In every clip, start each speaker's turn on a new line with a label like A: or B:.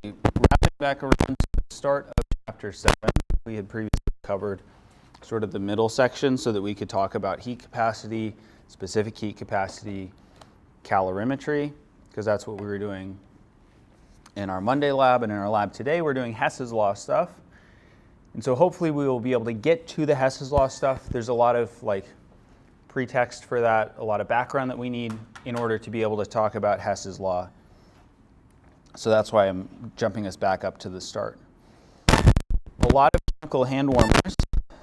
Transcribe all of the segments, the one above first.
A: Wrapping back around to the start of chapter 7, we had previously covered sort of the middle section so that we could talk about heat capacity, specific heat capacity, calorimetry, because that's what we were doing in our Monday lab, and in our lab today we're doing Hess's law stuff. And so hopefully we will be able to get to the Hess's law stuff. There's a lot of pretext for that, a lot of background that we need in order to be able to talk about Hess's law. So that's why I'm jumping us back up to the start. A lot of chemical hand warmers, I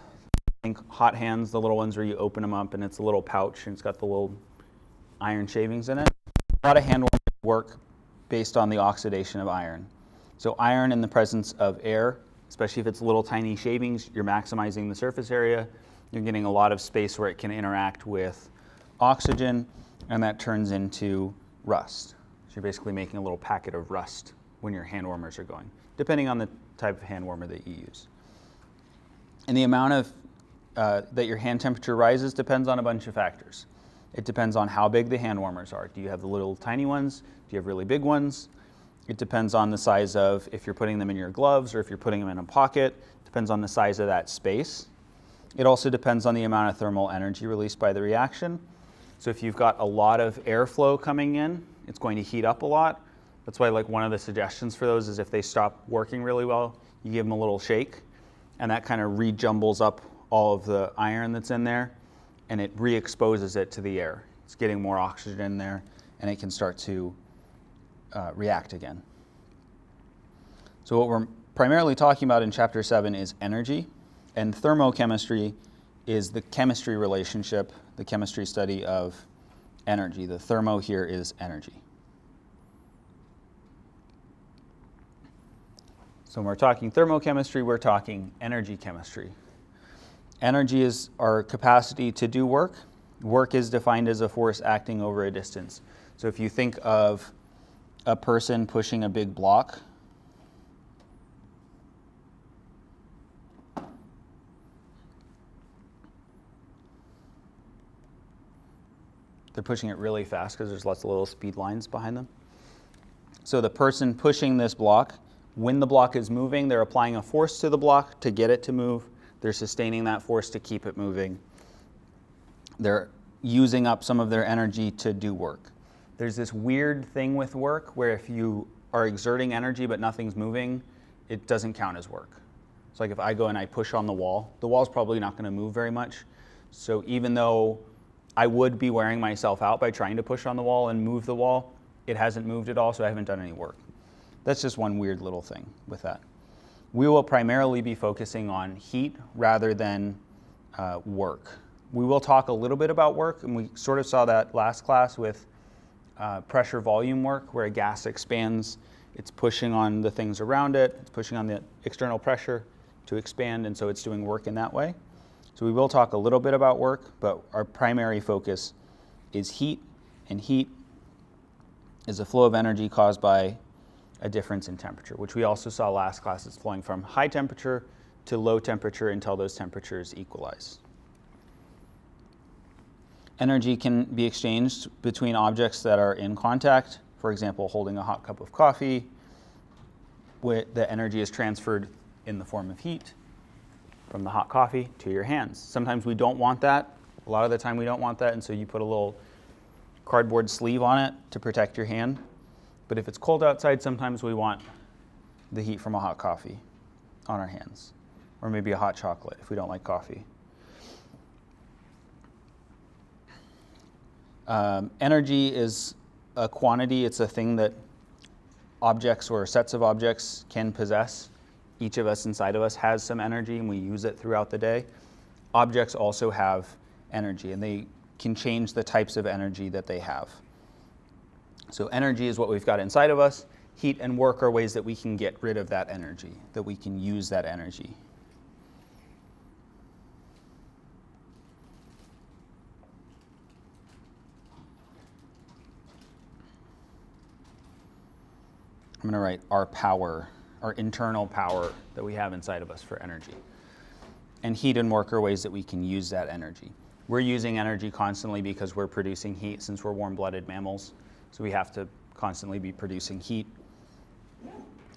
A: think hot hands, the little ones where you open them up and it's a little pouch and it's got the little iron shavings in it. A lot of hand warmers work based on the oxidation of iron. So iron in the presence of air, especially if it's little tiny shavings, you're maximizing the surface area. You're getting a lot of space where it can interact with oxygen, and that turns into rust. So you're basically making a little packet of rust when your hand warmers are going, depending on the type of hand warmer that you use. And the amount of that your hand temperature rises depends on a bunch of factors. It depends on how big the hand warmers are. Do you have the little tiny ones? Do you have really big ones? It depends on the size of, if you're putting them in your gloves or if you're putting them in a pocket. It depends on the size of that space. It also depends on the amount of thermal energy released by the reaction. So if you've got a lot of airflow coming in, it's going to heat up a lot. That's why one of the suggestions for those is if they stop working really well, you give them a little shake, and that kind of re-jumbles up all of the iron that's in there, and it re-exposes it to the air. It's getting more oxygen in there, and it can start to react again. So what we're primarily talking about in chapter 7 is energy, and thermochemistry is the chemistry relationship, the chemistry study of energy. The thermo here is energy. So when we're talking thermochemistry, we're talking energy chemistry. Energy is our capacity to do work. Work is defined as a force acting over a distance. So if you think of a person pushing a big block, they're pushing it really fast because there's lots of little speed lines behind them. So the person pushing this block, when the block is moving, they're applying a force to the block to get it to move. They're sustaining that force to keep it moving. They're using up some of their energy to do work. There's this weird thing with work where if you are exerting energy but nothing's moving, it doesn't count as work. It's like if I go and I push on the wall's probably not going to move very much. So even though I would be wearing myself out by trying to push on the wall and move the wall, it hasn't moved at all, so I haven't done any work. That's just one weird little thing with that. We will primarily be focusing on heat rather than work. We will talk a little bit about work, and we sort of saw that last class with pressure volume work, where a gas expands, it's pushing on the things around it, it's pushing on the external pressure to expand, and so it's doing work in that way. So we will talk a little bit about work, but our primary focus is heat, and heat is a flow of energy caused by a difference in temperature, which we also saw last class. It's flowing from high temperature to low temperature until those temperatures equalize. Energy can be exchanged between objects that are in contact. For example, holding a hot cup of coffee, where the energy is transferred in the form of heat from the hot coffee to your hands. Sometimes we don't want that. A lot of the time we don't want that, and so you put a little cardboard sleeve on it to protect your hand. But if it's cold outside, sometimes we want the heat from a hot coffee on our hands, or maybe a hot chocolate if we don't like coffee. Energy is a quantity. It's a thing that objects or sets of objects can possess. Each of us inside of us has some energy, and we use it throughout the day. Objects also have energy, and they can change the types of energy that they have. So energy is what we've got inside of us. Heat and work are ways that we can get rid of that energy, that we can use that energy. I'm going to write our power, our internal power that we have inside of us for energy. And heat and work are ways that we can use that energy. We're using energy constantly because we're producing heat since we're warm-blooded mammals. So we have to constantly be producing heat.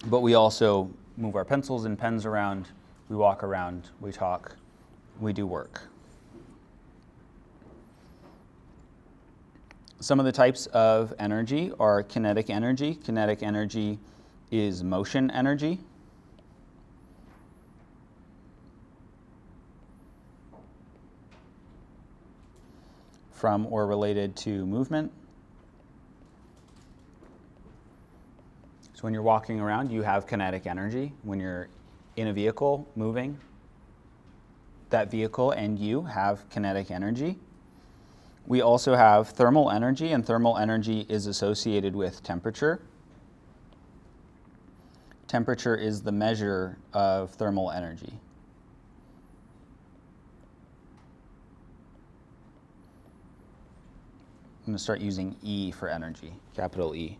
A: But we also move our pencils and pens around, we walk around, we talk, we do work. Some of the types of energy are kinetic energy. Kinetic energy is motion energy. From or related to movement. So when you're walking around, you have kinetic energy. When you're in a vehicle moving, that vehicle and you have kinetic energy. We also have thermal energy, and thermal energy is associated with temperature. Temperature is the measure of thermal energy. I'm going to start using E for energy, capital E.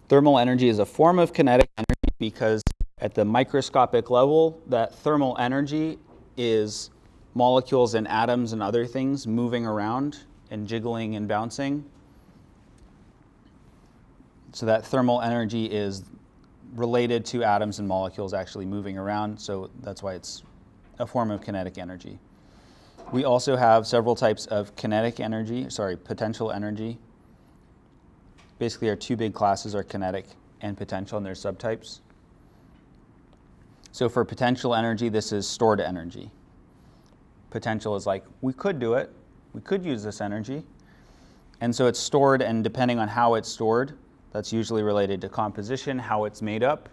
A: Thermal energy is a form of kinetic energy because at the microscopic level, that thermal energy is molecules and atoms and other things moving around and jiggling and bouncing. So that thermal energy is related to atoms and molecules actually moving around, so that's why it's a form of kinetic energy. We also have several types of potential energy. Basically, our two big classes are kinetic and potential, and their subtypes. So for potential energy, this is stored energy. Potential is like, we could do it, we could use this energy. And so it's stored, and depending on how it's stored, that's usually related to composition, how it's made up.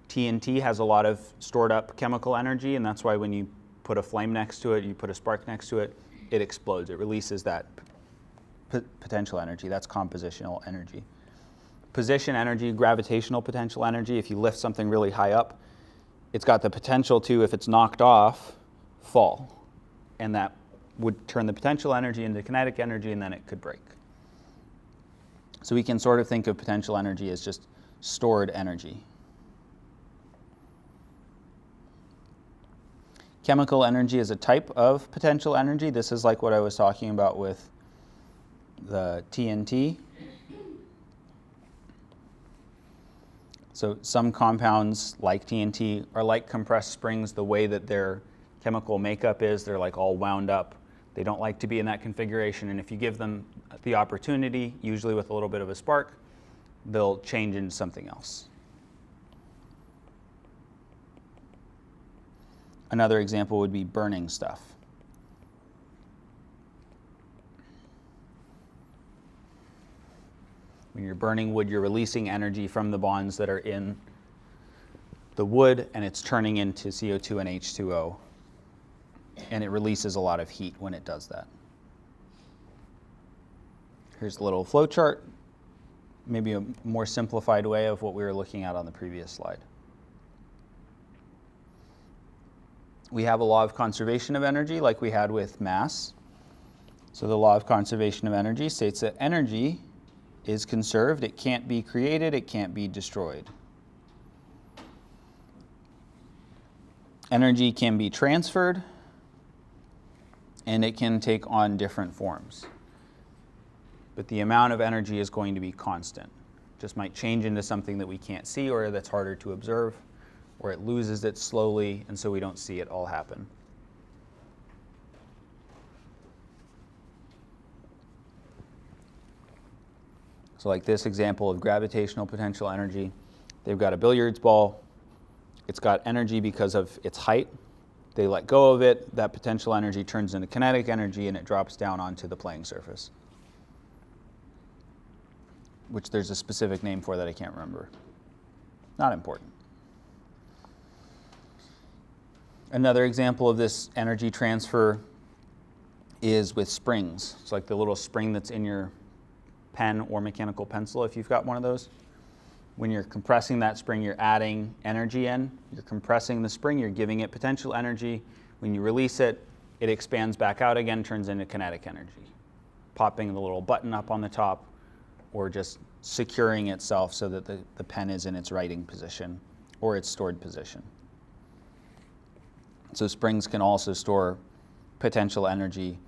A: TNT has a lot of stored up chemical energy, and that's why when you put a flame next to it, you put a spark next to it, it explodes. It releases that potential energy. That's compositional energy. Position energy, gravitational potential energy, if you lift something really high up, it's got the potential to, if it's knocked off, fall. And that would turn the potential energy into kinetic energy, and then it could break. So we can sort of think of potential energy as just stored energy. Chemical energy is a type of potential energy. This is like what I was talking about with the TNT. So some compounds like TNT are like compressed springs. The way that their chemical makeup is, they're like all wound up. They don't like to be in that configuration, and if you give them the opportunity, usually with a little bit of a spark, they'll change into something else. Another example would be burning stuff. When you're burning wood, you're releasing energy from the bonds that are in the wood, and it's turning into CO2 and H2O. And it releases a lot of heat when it does that. Here's a little flow chart, maybe a more simplified way of what we were looking at on the previous slide. We have a law of conservation of energy like we had with mass. So the law of conservation of energy states that energy is conserved. It can't be created, it can't be destroyed. Energy can be transferred, and it can take on different forms. But the amount of energy is going to be constant. Just might change into something that we can't see or that's harder to observe, or it loses it slowly, and so we don't see it all happen. So like this example of gravitational potential energy, they've got a billiards ball. It's got energy because of its height. They let go of it, that potential energy turns into kinetic energy, and it drops down onto the playing surface, which there's a specific name for that I can't remember. Not important. Another example of this energy transfer is with springs. It's like the little spring that's in your pen or mechanical pencil, if you've got one of those. When you're compressing that spring, you're adding energy in. You're compressing the spring, you're giving it potential energy. When you release it, it expands back out again, turns into kinetic energy. Popping the little button up on the top, or just securing itself so that the pen is in its writing position or its stored position. So springs can also store potential energy,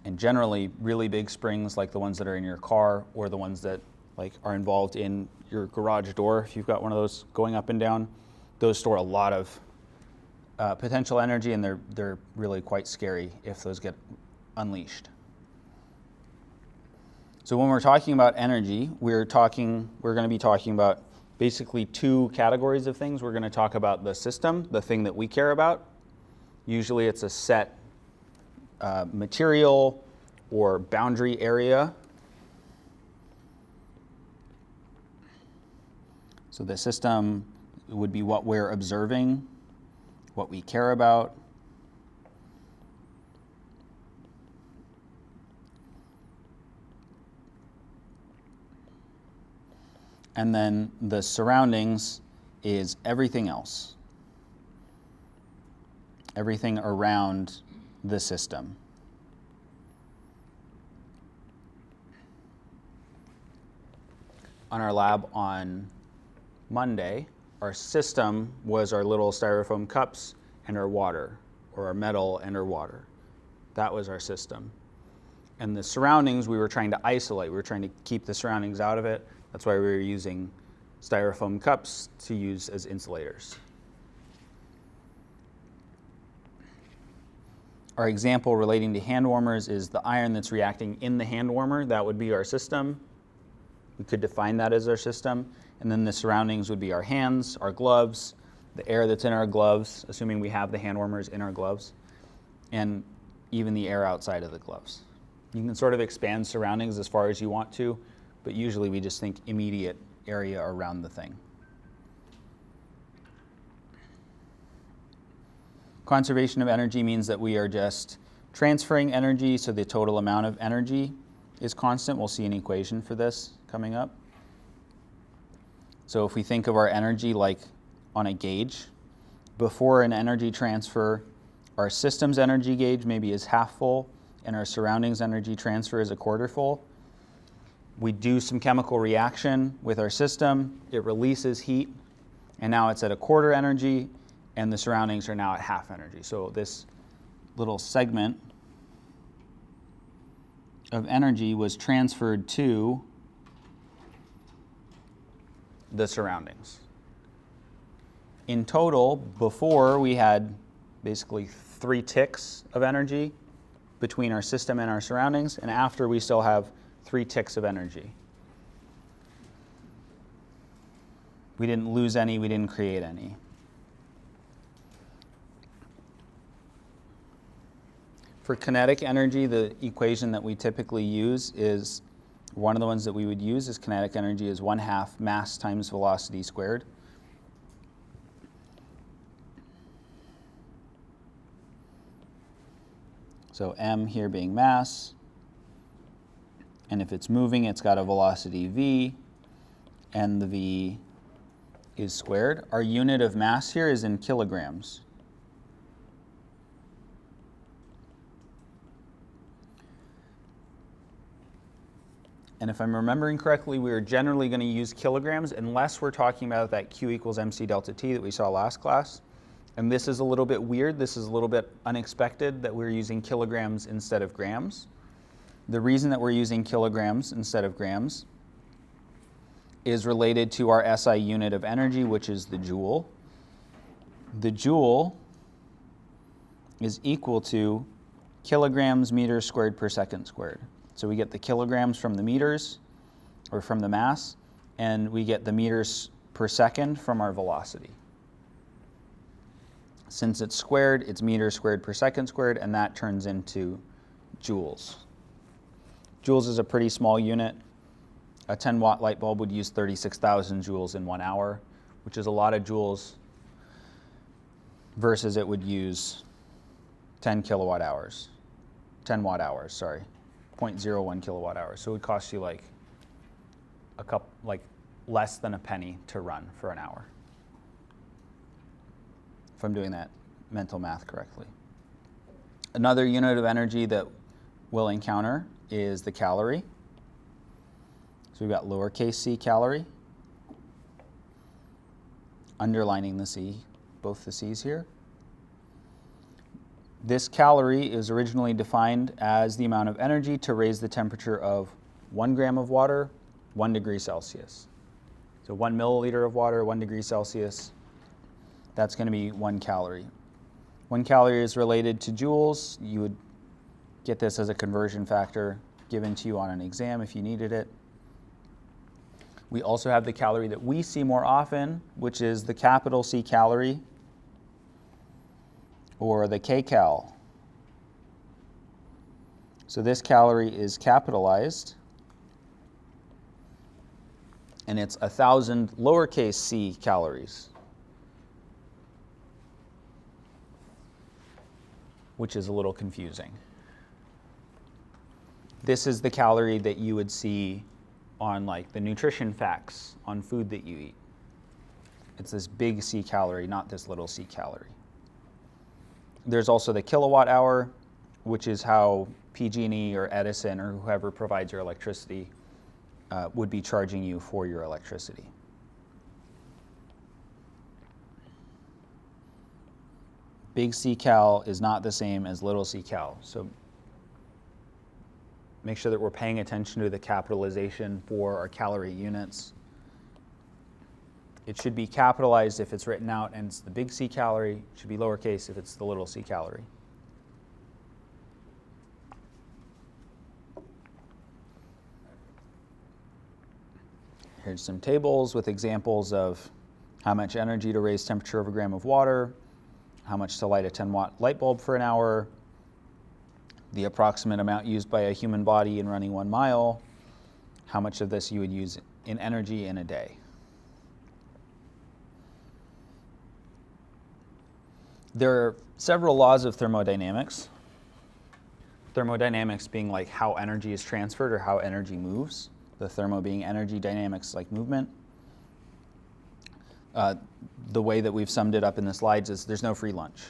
A: and generally really big springs like the ones that are in your car or the ones that like are involved in your garage door, if you've got one of those going up and down, those store a lot of potential energy, and they're really quite scary if those get unleashed. So when we're talking about energy, we're going to be talking about basically two categories of things. We're going to talk about the system, the thing that we care about. Usually it's a set material or boundary area. So the system would be what we're observing, what we care about. And then the surroundings is everything else, everything around the system. On our lab on Monday, our system was our little styrofoam cups and our water, or our metal and our water. That was our system. And the surroundings we were trying to isolate. We were trying to keep the surroundings out of it. That's why we were using styrofoam cups to use as insulators. Our example relating to hand warmers is the iron that's reacting in the hand warmer. That would be our system. We could define that as our system. And then the surroundings would be our hands, our gloves, the air that's in our gloves, assuming we have the hand warmers in our gloves, and even the air outside of the gloves. You can sort of expand surroundings as far as you want to, but usually we just think immediate area around the thing. Conservation of energy means that we are just transferring energy, so the total amount of energy is constant. We'll see an equation for this coming up. So if we think of our energy like on a gauge, before an energy transfer, our system's energy gauge maybe is half full, and our surroundings energy transfer is a quarter full. We do some chemical reaction with our system, it releases heat, and now it's at a quarter energy, and the surroundings are now at half energy. So this little segment of energy was transferred to the surroundings. In total, before we had basically 3 ticks of energy between our system and our surroundings, and after we still have 3 ticks of energy. We didn't lose any, we didn't create any. For kinetic energy, the equation that we typically use is, one of the ones that we would use is kinetic energy is 1/2 mass times velocity squared. So m here being mass, and if it's moving, it's got a velocity v, and the v is squared. Our unit of mass here is in kilograms. And if I'm remembering correctly, we are generally going to use kilograms unless we're talking about that Q equals mc delta T that we saw last class. And this is a little bit weird. This is a little bit unexpected that we're using kilograms instead of grams. The reason that we're using kilograms instead of grams is related to our SI unit of energy, which is the joule. The joule is equal to kilograms meters squared per second squared. So we get the kilograms from the meters, or from the mass, and we get the meters per second from our velocity. Since it's squared, it's meters squared per second squared, and that turns into joules. Joules is a pretty small unit. A 10-watt light bulb would use 36,000 joules in 1 hour, which is a lot of joules, versus it would use 10 kilowatt hours, 10 watt hours, sorry, 0.01 kilowatt hours. So it would cost you like less than a penny to run for an hour, if I'm doing that mental math correctly. Another unit of energy that we'll encounter is the calorie. So we've got lowercase c calorie, underlining the c, both the c's here. This calorie is originally defined as the amount of energy to raise the temperature of 1 gram of water 1 degree Celsius. So 1 milliliter of water, 1 degree Celsius, that's going to be 1 calorie. 1 calorie is related to joules. You would get this as a conversion factor given to you on an exam if you needed it. We also have the calorie that we see more often, which is the capital C calorie, or the kcal. So this calorie is capitalized, and it's 1,000 lowercase c calories, which is a little confusing. This is the calorie that you would see on like the nutrition facts on food that you eat. It's this big C calorie, not this little c calorie. There's also the kilowatt hour, which is how PG&E or Edison or whoever provides your electricity would be charging you for your electricity. Big C cal is not the same as little c cal. So make sure that we're paying attention to the capitalization for our calorie units. It should be capitalized if it's written out and it's the big C calorie. It should be lowercase if it's the little c calorie. Here's some tables with examples of how much energy to raise temperature of a gram of water, how much to light a 10-watt light bulb for an hour, the approximate amount used by a human body in running 1 mile, how much of this you would use in energy in a day. There are several laws of thermodynamics. Thermodynamics being like how energy is transferred or how energy moves. The thermo being energy, dynamics like movement. The way that we've summed it up in the slides is there's no free lunch.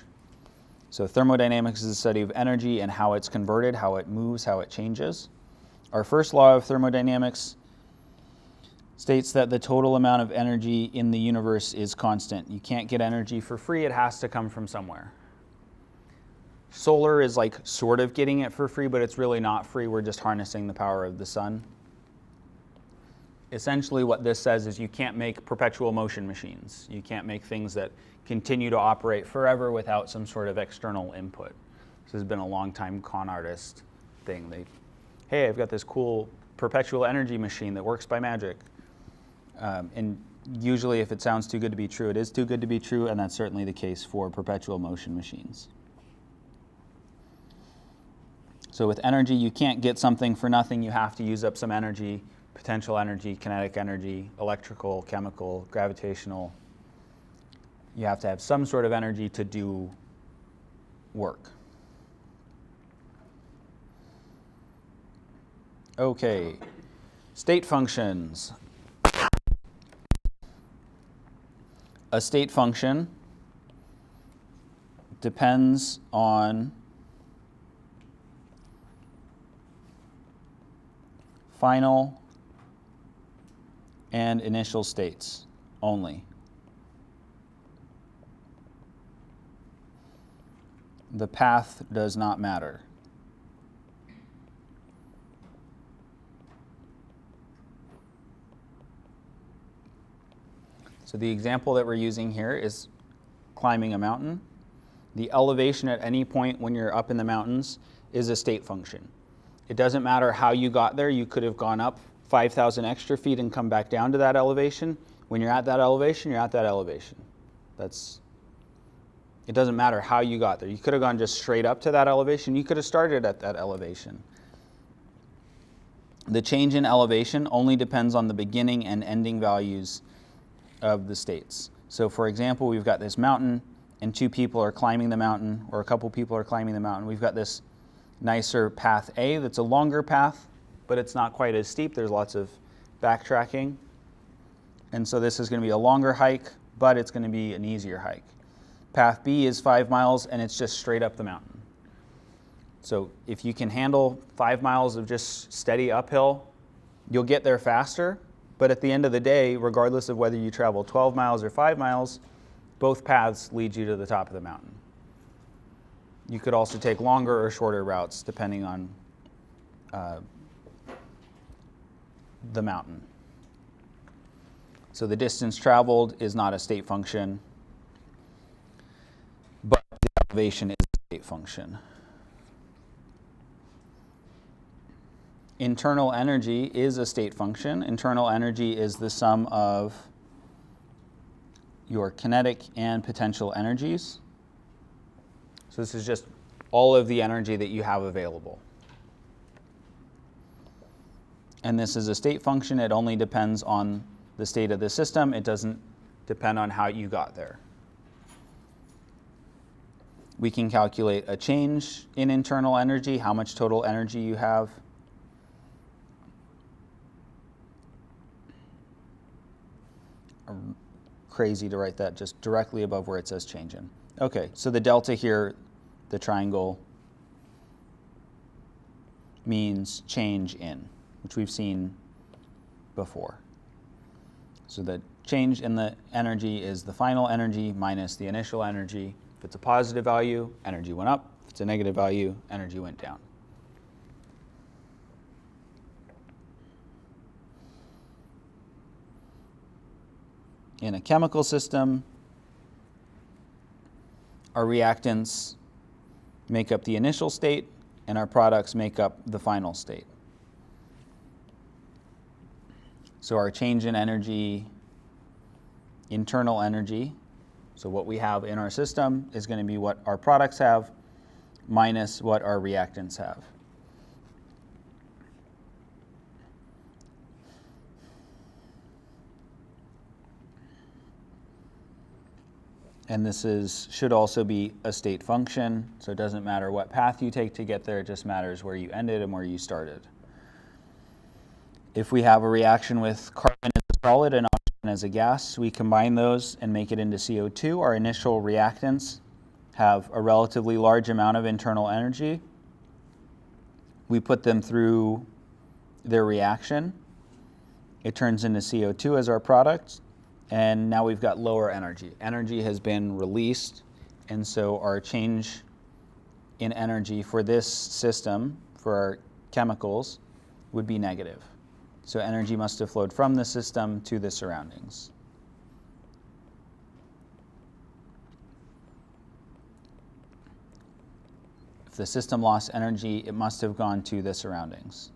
A: So thermodynamics is the study of energy and how it's converted, how it moves, how it changes. Our first law of thermodynamics states that the total amount of energy in the universe is constant. You can't get energy for free, it has to come from somewhere. Solar is like sort of getting it for free, but it's really not free. We're just harnessing the power of the sun. Essentially what this says is you can't make perpetual motion machines. You can't make things that continue to operate forever without some sort of external input. This has been a long time con artist thing. Hey, I've got this cool perpetual energy machine that works by magic. And usually if it sounds too good to be true, it is too good to be true, and that's certainly the case for perpetual motion machines. So with energy, you can't get something for nothing. You have to use up some energy, potential energy, kinetic energy, electrical, chemical, gravitational. You have to have some sort of energy to do work. Okay, state functions. A state function depends on final and initial states only. The path does not matter. So the example that we're using here is climbing a mountain. The elevation at any point when you're up in the mountains is a state function. It doesn't matter how you got there. You could have gone up 5,000 extra feet and come back down to that elevation. When you're at that elevation, you're at that elevation. It doesn't matter how you got there. You could have gone just straight up to that elevation. You could have started at that elevation. The change in elevation only depends on the beginning and ending values of the states. So for example, we've got this mountain and 2 people are climbing the mountain, or a couple people are climbing the mountain. We've got this nicer path A that's a longer path, but it's not quite as steep. There's lots of backtracking. And so this is going to be a longer hike, but it's going to be an easier hike. Path B is 5 miles and it's just straight up the mountain. So if you can handle 5 miles of just steady uphill, you'll get there faster. But at the end of the day, regardless of whether you travel 12 miles or 5 miles, both paths lead you to the top of the mountain. You could also take longer or shorter routes depending on the mountain. So the distance traveled is not a state function, but the elevation is a state function. Internal energy is a state function. Internal energy is the sum of your kinetic and potential energies. So this is just all of the energy that you have available. And this is a state function. It only depends on the state of the system. It doesn't depend on how you got there. We can calculate a change in internal energy, how much total energy you have. Crazy to write that just directly above where it says change in. Okay, so the delta here, the triangle, means change in, which we've seen before. So the change in the energy is the final energy minus the initial energy. If it's a positive value, energy went up. If it's a negative value, energy went down. In a chemical system, our reactants make up the initial state, and our products make up the final state. So our change in energy, internal energy, so what we have in our system is going to be what our products have minus what our reactants have. And this should also be a state function, so it doesn't matter what path you take to get there, it just matters where you ended and where you started. If we have a reaction with carbon as a solid and oxygen as a gas, we combine those and make it into CO2. Our initial reactants have a relatively large amount of internal energy. We put them through their reaction. It turns into CO2 as our product. And now we've got lower energy. Energy has been released, and so our change in energy for this system, for our chemicals, would be negative. So energy must have flowed from the system to the surroundings. If the system lost energy, it must have gone to the surroundings.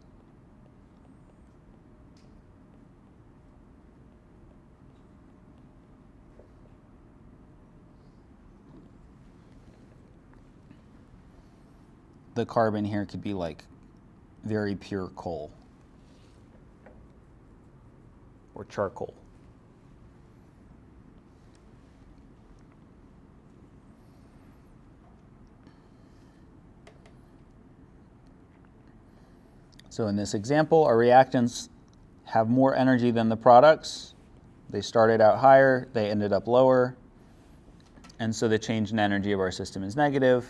A: The carbon here could be like very pure coal or charcoal. So in this example, our reactants have more energy than the products. They started out higher, they ended up lower, and so the change in energy of our system is negative.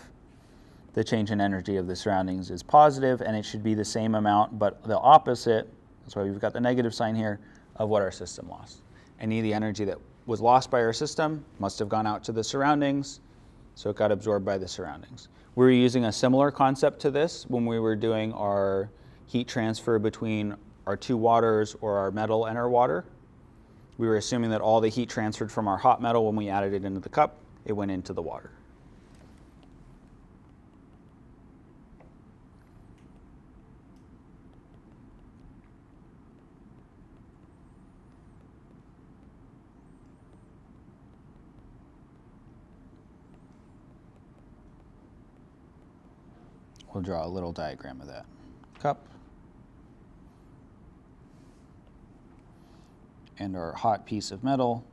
A: The change in energy of the surroundings is positive, and it should be the same amount, but the opposite, that's why we've got the negative sign here, of what our system lost. Any of the energy that was lost by our system must have gone out to the surroundings, so it got absorbed by the surroundings. We were using a similar concept to this when we were doing our heat transfer between our two waters or our metal and our water. We were assuming that all the heat transferred from our hot metal when we added it into the cup, it went into the water. We'll draw a little diagram of that. Cup. And our hot piece of metal.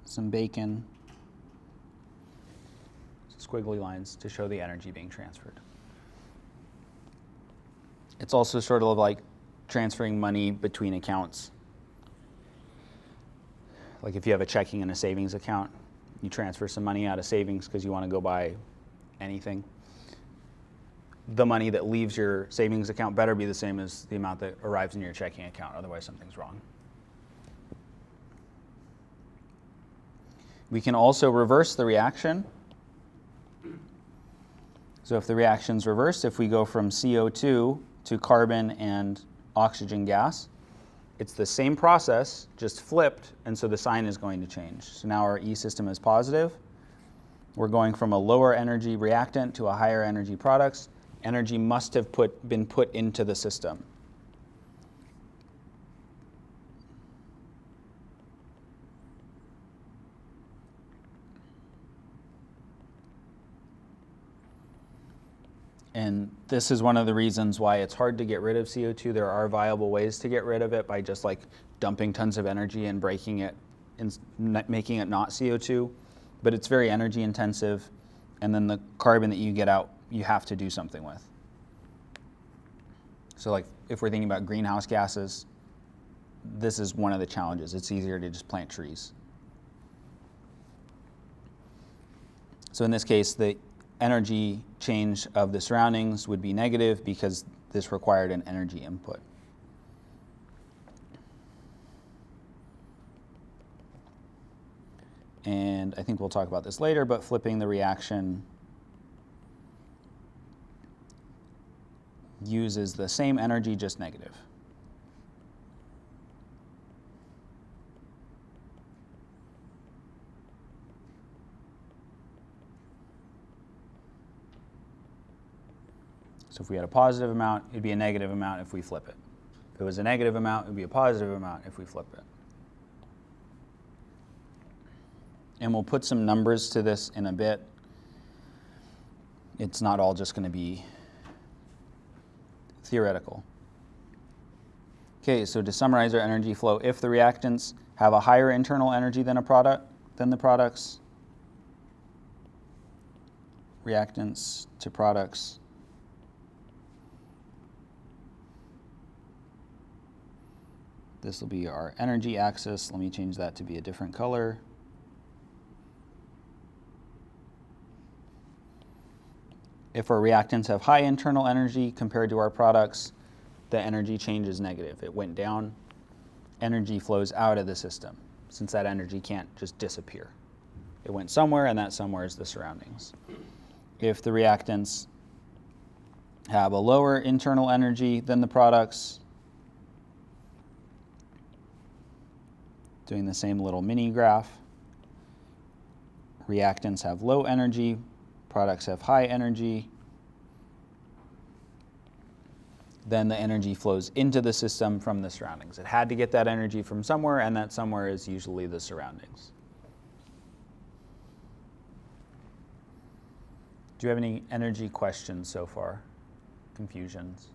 A: Some bacon. Squiggly lines to show the energy being transferred. It's also sort of like transferring money between accounts. Like if you have a checking and a savings account, you transfer some money out of savings because you want to go buy anything. The money that leaves your savings account better be the same as the amount that arrives in your checking account, otherwise something's wrong. We can also reverse the reaction. So if the reaction's reversed, if we go from CO2 to carbon and oxygen gas, It's the same process, just flipped, and so the sign is going to change. So now our E system is positive. We're going from a lower energy reactant to a higher energy products. Energy must have been put into the system. And this is one of the reasons why it's hard to get rid of CO2. There are viable ways to get rid of it by just like dumping tons of energy and breaking it and making it not CO2. But it's very energy intensive. And then the carbon that you get out, you have to do something with. So like if we're thinking about greenhouse gases, this is one of the challenges. It's easier to just plant trees. So in this case, the energy change of the surroundings would be negative because this required an energy input. And I think we'll talk about this later, but flipping the reaction uses the same energy, just negative. So if we had a positive amount, it'd be a negative amount if we flip it. If it was a negative amount, it'd be a positive amount if we flip it. And we'll put some numbers to this in a bit. It's not all just going to be theoretical. Okay, so to summarize our energy flow, if the reactants have a higher internal energy than the products, reactants to products, this will be our energy axis. Let me change that to be a different color. If our reactants have high internal energy compared to our products, the energy change is negative. It went down. Energy flows out of the system, since that energy can't just disappear. It went somewhere, and that somewhere is the surroundings. If the reactants have a lower internal energy than the products, doing the same little mini graph, reactants have low energy, products have high energy, then the energy flows into the system from the surroundings. It had to get that energy from somewhere, and that somewhere is usually the surroundings. Do you have any energy questions so far? Confusions?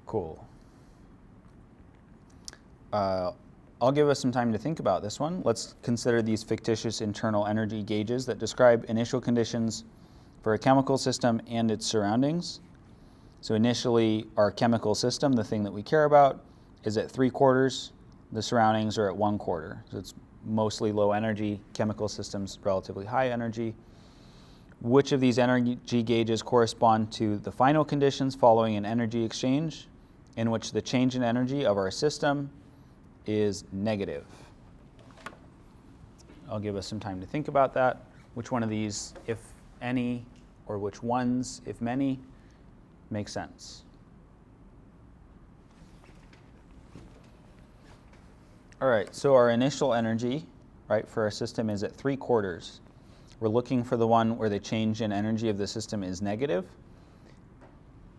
A: Cool. I'll give us some time to think about this one. Let's consider these fictitious internal energy gauges that describe initial conditions for a chemical system and its surroundings. So initially, our chemical system, the thing that we care about, is at 3/4. The surroundings are at 1/4. So it's mostly low energy. Chemical systems, relatively high energy. Which of these energy gauges correspond to the final conditions following an energy exchange in which the change in energy of our system is negative? I'll give us some time to think about that. Which one of these, if any, or which ones, if many, makes sense? All right, so our initial energy, right, for our system is at 3/4. We're looking for the one where the change in energy of the system is negative.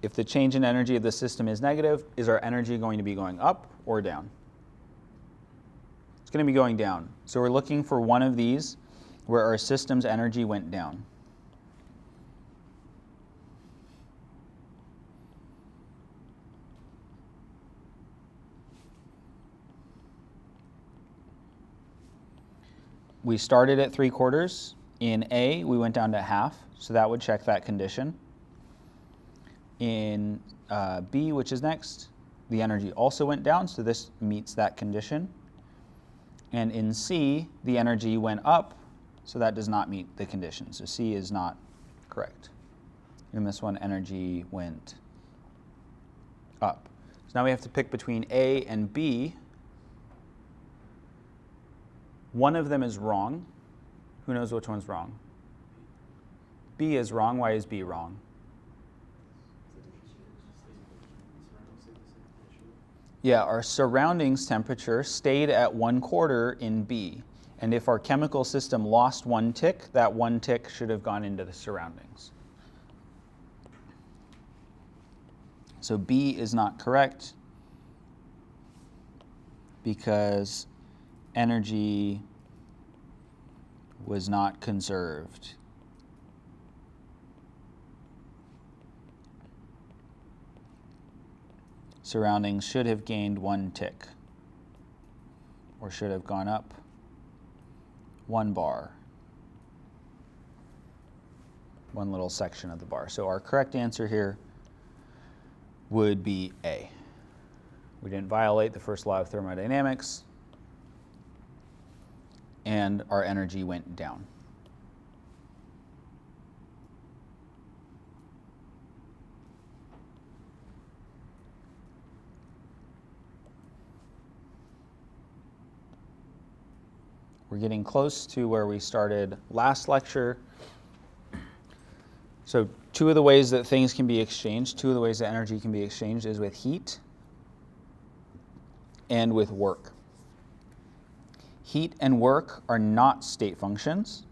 A: If the change in energy of the system is negative, is our energy going to be going up or down? It's going to be going down. So we're looking for one of these where our system's energy went down. We started at 3/4. In A, we went down to half, so that would check that condition. In B, which is next, the energy also went down, so this meets that condition. And in C, the energy went up, so that does not meet the condition. So C is not correct. In this one, energy went up. So now we have to pick between A and B. One of them is wrong. Who knows which one's wrong? B is wrong. Why is B wrong? Yeah, our surroundings temperature stayed at 1/4 in B. And if our chemical system lost 1 tick, that 1 tick should have gone into the surroundings. So B is not correct because energy was not conserved. Surroundings should have gained 1 tick, or should have gone up 1 bar, 1 little section of the bar. So our correct answer here would be A. We didn't violate the first law of thermodynamics, and our energy went down. We're getting close to where we started last lecture. So 2 of the ways that things can be exchanged, 2 of the ways that energy can be exchanged is with heat and with work. Heat and work are not state functions,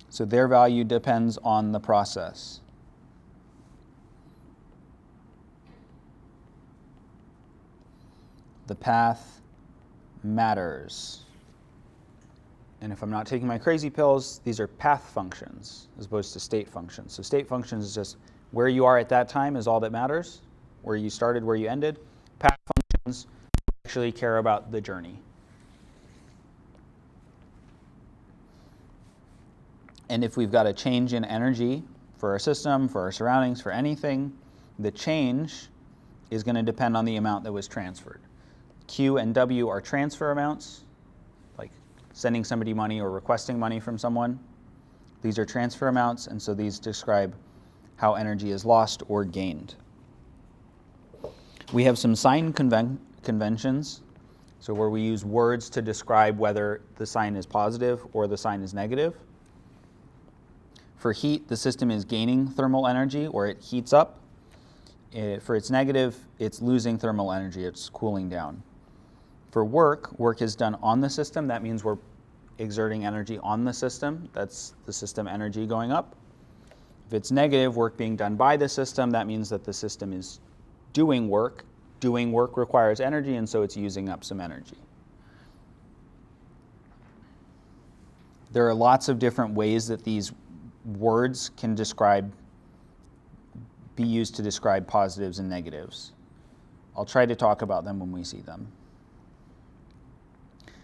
A: so their value depends on the process. The path matters. And if I'm not taking my crazy pills, these are path functions as opposed to state functions. So state functions is just where you are at that time is all that matters, where you started, where you ended. Path functions actually care about the journey. And if we've got a change in energy for our system, for our surroundings, for anything, the change is going to depend on the amount that was transferred. Q and W are transfer amounts, like sending somebody money or requesting money from someone. These are transfer amounts, and so these describe how energy is lost or gained. We have some sign conventions, so where we use words to describe whether the sign is positive or the sign is negative. For heat, the system is gaining thermal energy, or it heats up. For its negative, it's losing thermal energy, it's cooling down. For work, work is done on the system. That means we're exerting energy on the system. That's the system energy going up. If it's negative, work being done by the system, that means that the system is doing work. Doing work requires energy, and so it's using up some energy. There are lots of different ways that these words can be used to describe positives and negatives. I'll try to talk about them when we see them.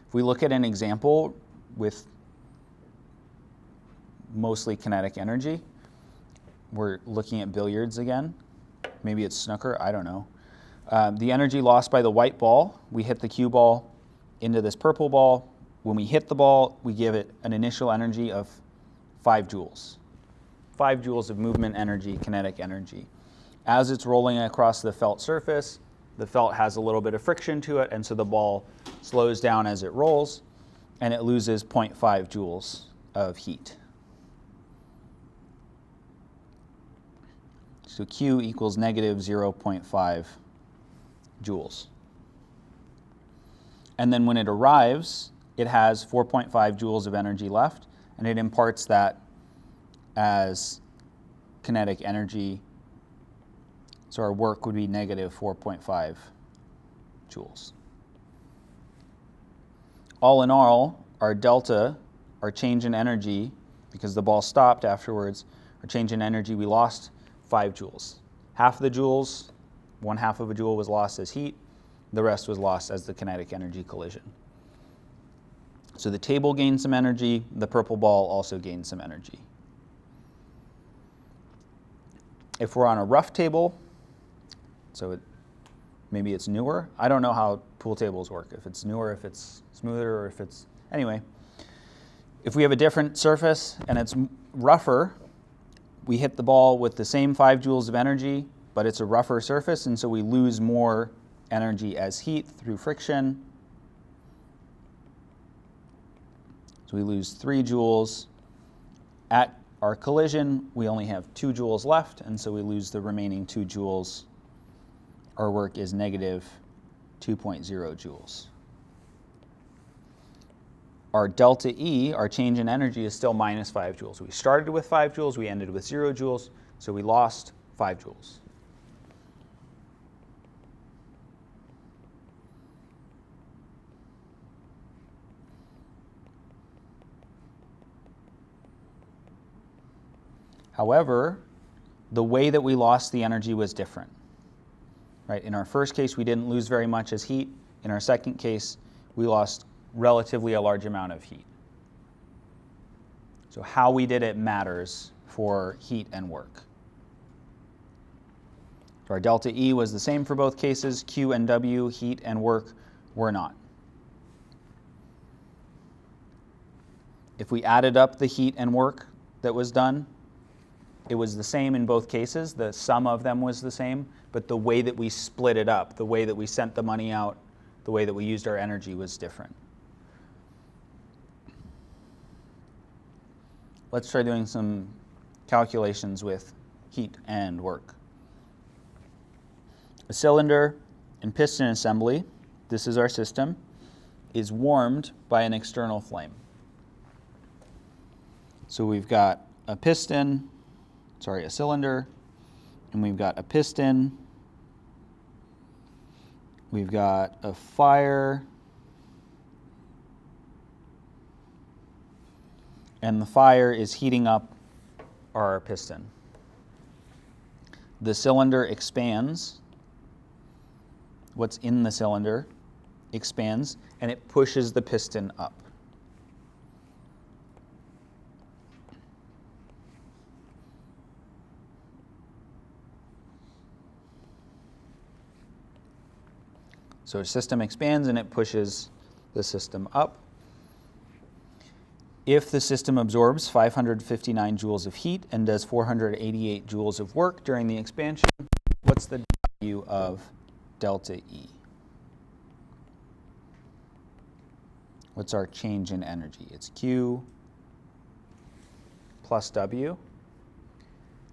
A: If we look at an example with mostly kinetic energy, we're looking at billiards again. Maybe it's snooker, I don't know. The energy lost by the white ball, we hit the cue ball into this purple ball. When we hit the ball, we give it an initial energy of 5 joules. 5 joules of movement energy, kinetic energy. As it's rolling across the felt surface, the felt has a little bit of friction to it, and so the ball slows down as it rolls, and it loses 0.5 joules of heat. So Q equals negative 0.5 joules. And then when it arrives, it has 4.5 joules of energy left, and it imparts that as kinetic energy. So our work would be negative 4.5 joules. All in all, our delta, our change in energy, because the ball stopped afterwards, our change in energy, we lost 5 joules. Half of the joules, 1/2 of a joule was lost as heat. The rest was lost as the kinetic energy collision. So the table gained some energy. The purple ball also gained some energy. If we're on a rough table, so maybe it's newer. I don't know how pool tables work, if it's newer, if it's smoother, or if it's... Anyway, if we have a different surface and it's rougher, we hit the ball with the same 5 joules of energy, but it's a rougher surface, and so we lose more energy as heat through friction. So we lose 3 joules. At our collision, we only have 2 joules left, and so we lose the remaining 2 joules. Our work is negative 2.0 joules. Our delta E, our change in energy, is still minus 5 joules. We started with 5 joules, we ended with 0 joules, so we lost 5 joules. However, the way that we lost the energy was different. Right? In our first case, we didn't lose very much as heat. In our second case, we lost relatively a large amount of heat. So how we did it matters for heat and work. So our delta E was the same for both cases. Q and W, heat and work, were not. If we added up the heat and work that was done, it was the same in both cases. The sum of them was the same, but the way that we split it up, the way that we sent the money out, the way that we used our energy was different. Let's try doing some calculations with heat and work. A cylinder and piston assembly, this is our system, is warmed by an external flame. So we've got a cylinder, and we've got a piston, we've got a fire, and the fire is heating up our piston. The cylinder expands. What's in the cylinder expands, and it pushes the piston up. So a system expands and it pushes the system up. If the system absorbs 559 joules of heat and does 488 joules of work during the expansion, what's the value of delta E? What's our change in energy? It's Q plus W.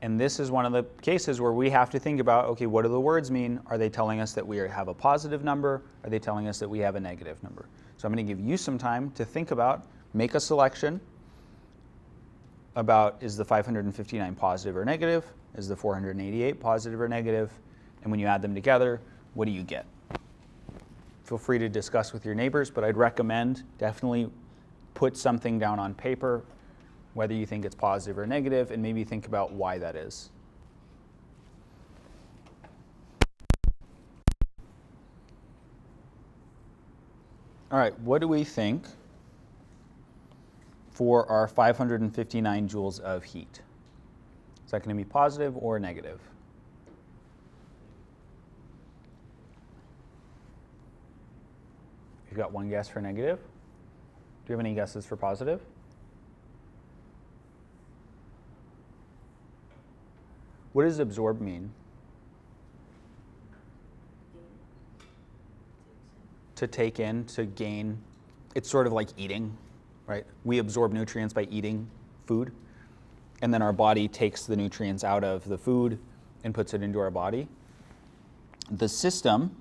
A: And this is one of the cases where we have to think about, okay, what do the words mean? Are they telling us that we have a positive number? Are they telling us that we have a negative number? So I'm going to give you some time to think about, make a selection about, is the 559 positive or negative? Is the 488 positive or negative? And when you add them together, what do you get? Feel free to discuss with your neighbors, but I'd recommend definitely put something down on paper, whether you think it's positive or negative, and maybe think about why that is. All right, what do we think for our 559 joules of heat? Is that going to be positive or negative? You've got one guess for negative. Do you have any guesses for positive? What does absorb mean? To take in, to gain. It's sort of like eating, right? We absorb nutrients by eating food, and then our body takes the nutrients out of the food and puts it into our body. The system,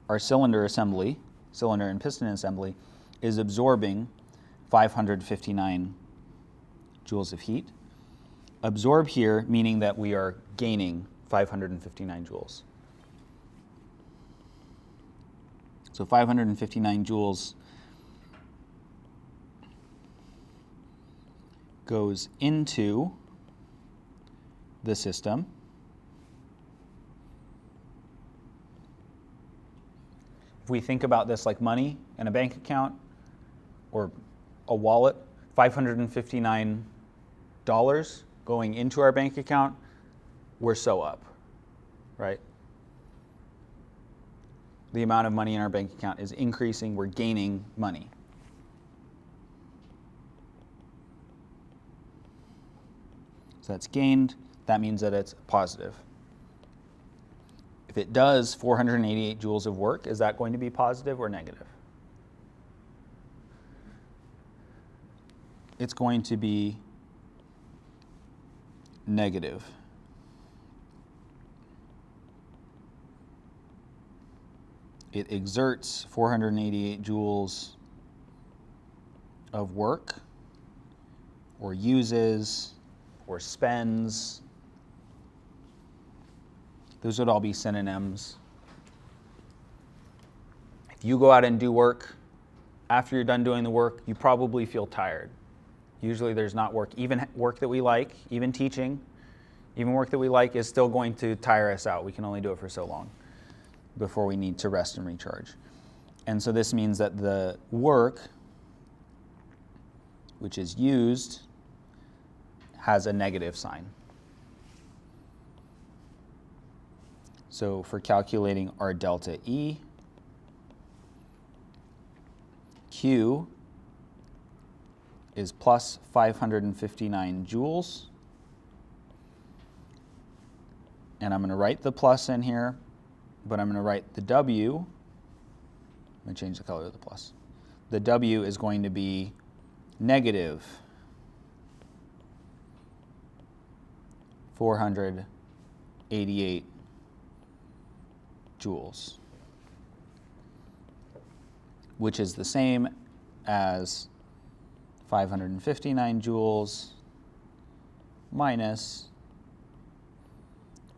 A: our cylinder and piston assembly, is absorbing 559 joules of heat. Absorb here meaning that we are gaining 559 joules. So 559 joules goes into the system. If we think about this like money in a bank account or a wallet, $559 going into our bank account, we're so up, right? The amount of money in our bank account is increasing, we're gaining money. So that's gained, that means that it's positive. If it does 488 joules of work, is that going to be positive or negative? It's going to be negative. it exerts 488 joules of work, or uses, or spends. Those would all be synonyms. If you go out and do work, after you're done doing the work, you probably feel tired. Usually there's not work, even work that we like, even teaching, even work that we like is still going to tire us out. We can only do it for so long before we need to rest and recharge. And so this means that the work, which is used, has a negative sign. So for calculating our delta E, Q is plus 559 joules. And I'm going to write the plus in here, but I'm going to write the W. I'm going to change the color of the plus. The W is going to be negative 488 joules, which is the same as 559 joules minus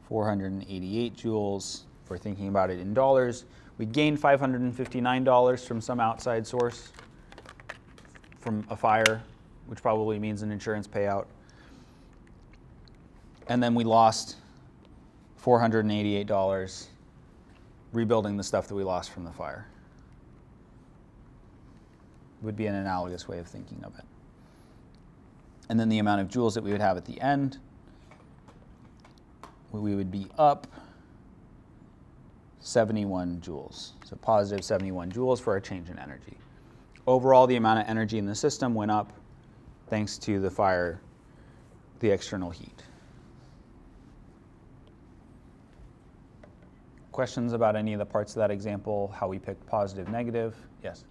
A: 488 joules. If we're thinking about it in dollars, we gained $559 from some outside source, from a fire, which probably means an insurance payout. And then we lost $488 rebuilding the stuff that we lost from the fire. Would be an analogous way of thinking of it. And then the amount of joules that we would have at the end, we would be up 71 joules. So positive 71 joules for our change in energy. Overall, the amount of energy in the system went up thanks to the fire, the external heat. Questions about any of the parts of that example, how we picked positive, negative? Yes?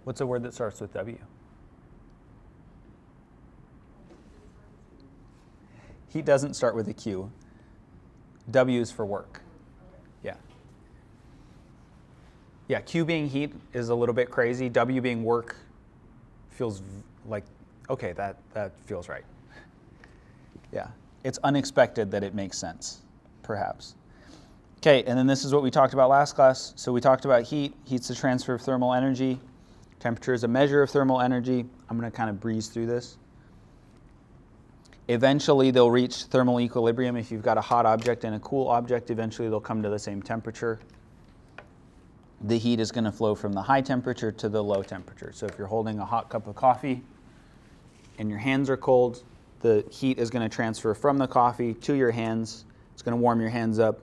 A: What's a word that starts with W? Heat doesn't start with a Q. W is for work. Yeah. Yeah, Q being heat is a little bit crazy. W being work feels like, okay, that feels right. Yeah, it's unexpected that it makes sense, perhaps. Okay, and then this is what we talked about last class. So we talked about heat. Heat's the transfer of thermal energy. Temperature is a measure of thermal energy. I'm going to kind of breeze through this. Eventually, they'll reach thermal equilibrium. If you've got a hot object and a cool object, eventually they'll come to the same temperature. The heat is going to flow from the high temperature to the low temperature. So if you're holding a hot cup of coffee and your hands are cold, the heat is going to transfer from the coffee to your hands. It's going to warm your hands up.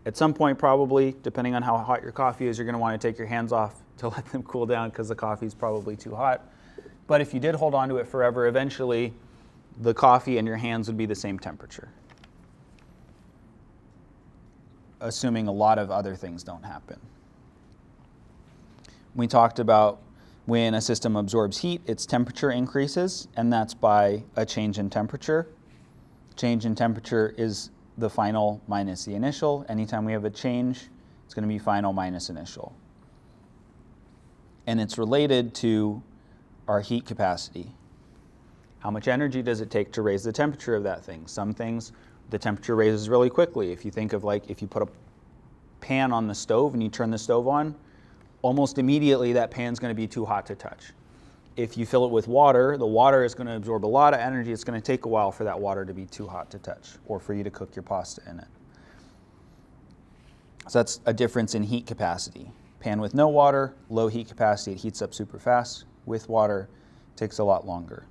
A: At some point, probably, depending on how hot your coffee is, you're going to want to take your hands off to let them cool down because the coffee is probably too hot. But if you did hold on to it forever, eventually the coffee and your hands would be the same temperature, assuming a lot of other things don't happen. We talked about when a system absorbs heat, its temperature increases, and that's by a change in temperature. Change in temperature is the final minus the initial. Anytime we have a change, it's going to be final minus initial. And it's related to our heat capacity. How much energy does it take to raise the temperature of that thing? Some things, the temperature raises really quickly. If you think of like if you put a pan on the stove and you turn the stove on, almost immediately that pan's going to be too hot to touch. If you fill it with water, the water is going to absorb a lot of energy. It's going to take a while for that water to be too hot to touch or for you to cook your pasta in it. So that's a difference in heat capacity. Pan with no water, low heat capacity, it heats up super fast. With water, it takes a lot longer.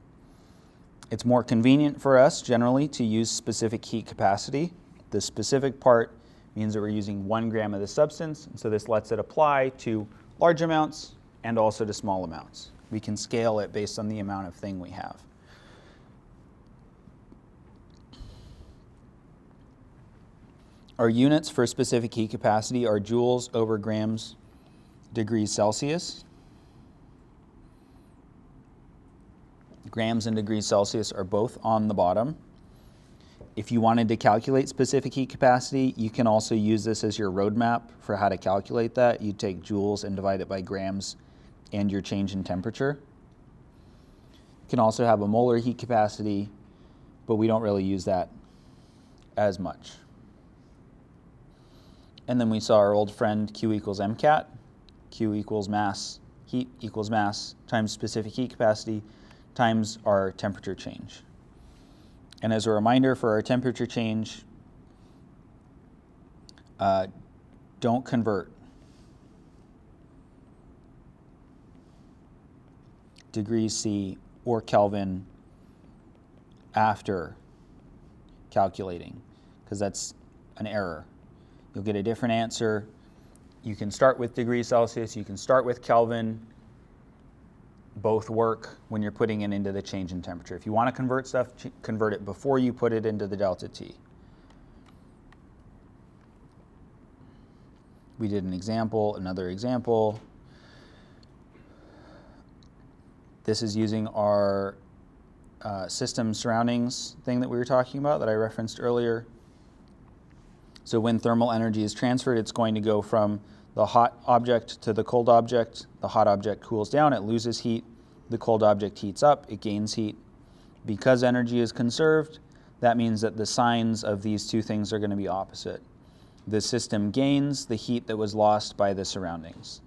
A: It's more convenient for us generally to use specific heat capacity. The specific part means that we're using 1 gram of the substance, and so this lets it apply to large amounts and also to small amounts. We can scale it based on the amount of thing we have. Our units for specific heat capacity are joules over grams degrees Celsius. Grams and degrees Celsius are both on the bottom. If you wanted to calculate specific heat capacity, you can also use this as your roadmap for how to calculate that. You take joules and divide it by grams and your change in temperature. You can also have a molar heat capacity, but we don't really use that as much. And then we saw our old friend Q equals MCAT. Q equals mass, heat equals mass, times specific heat capacity, times our temperature change. And as a reminder for our temperature change, don't convert degrees C or Kelvin after calculating, because that's an error. You'll get a different answer. You can start with degrees Celsius, you can start with Kelvin. Both work when you're putting it into the change in temperature. If you want to convert stuff, convert it before you put it into the delta T. We did an example, another example. This is using our system surroundings thing that we were talking about that I referenced earlier. So when thermal energy is transferred, it's going to go from the hot object to the cold object. The hot object cools down, it loses heat. The cold object heats up, it gains heat. Because energy is conserved, that means that the signs of these two things are going to be opposite. The system gains the heat that was lost by the surroundings.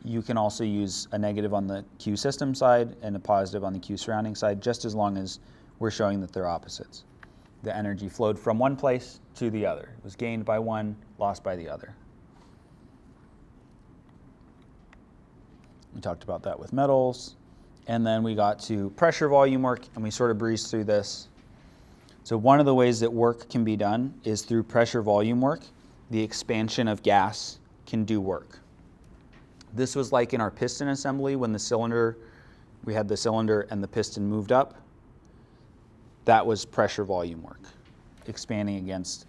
A: You can also use a negative on the Q system side and a positive on the Q surrounding side, just as long as we're showing that they're opposites. The energy flowed from one place to the other. It was gained by one, lost by the other. We talked about that with metals. And then we got to pressure volume work, and we sort of breezed through this. So one of the ways that work can be done is through pressure volume work. The expansion of gas can do work. This was like in our piston assembly when we had the cylinder and the piston moved up. That was pressure volume work, expanding against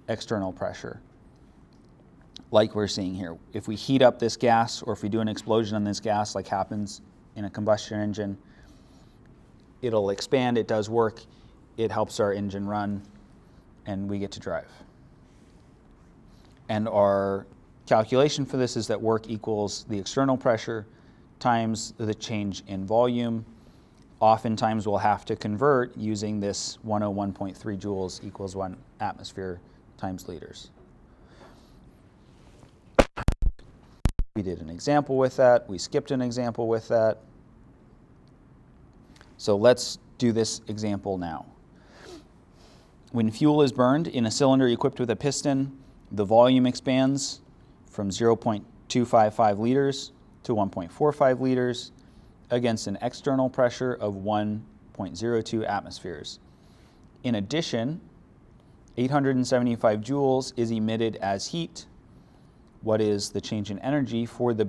A: external pressure. Like we're seeing here. If we heat up this gas, or if we do an explosion on this gas like happens in a combustion engine, it'll expand, it does work, it helps our engine run, and we get to drive. And our calculation for this is that work equals the external pressure times the change in volume. Oftentimes we'll have to convert using this 101.3 joules equals 1 atmosphere times liters. We did an example with that. We skipped an example with that. So let's do this example now. When fuel is burned in a cylinder equipped with a piston, the volume expands from 0.255 liters to 1.45 liters against an external pressure of 1.02 atmospheres. In addition, 875 joules is emitted as heat. What is the change in energy for the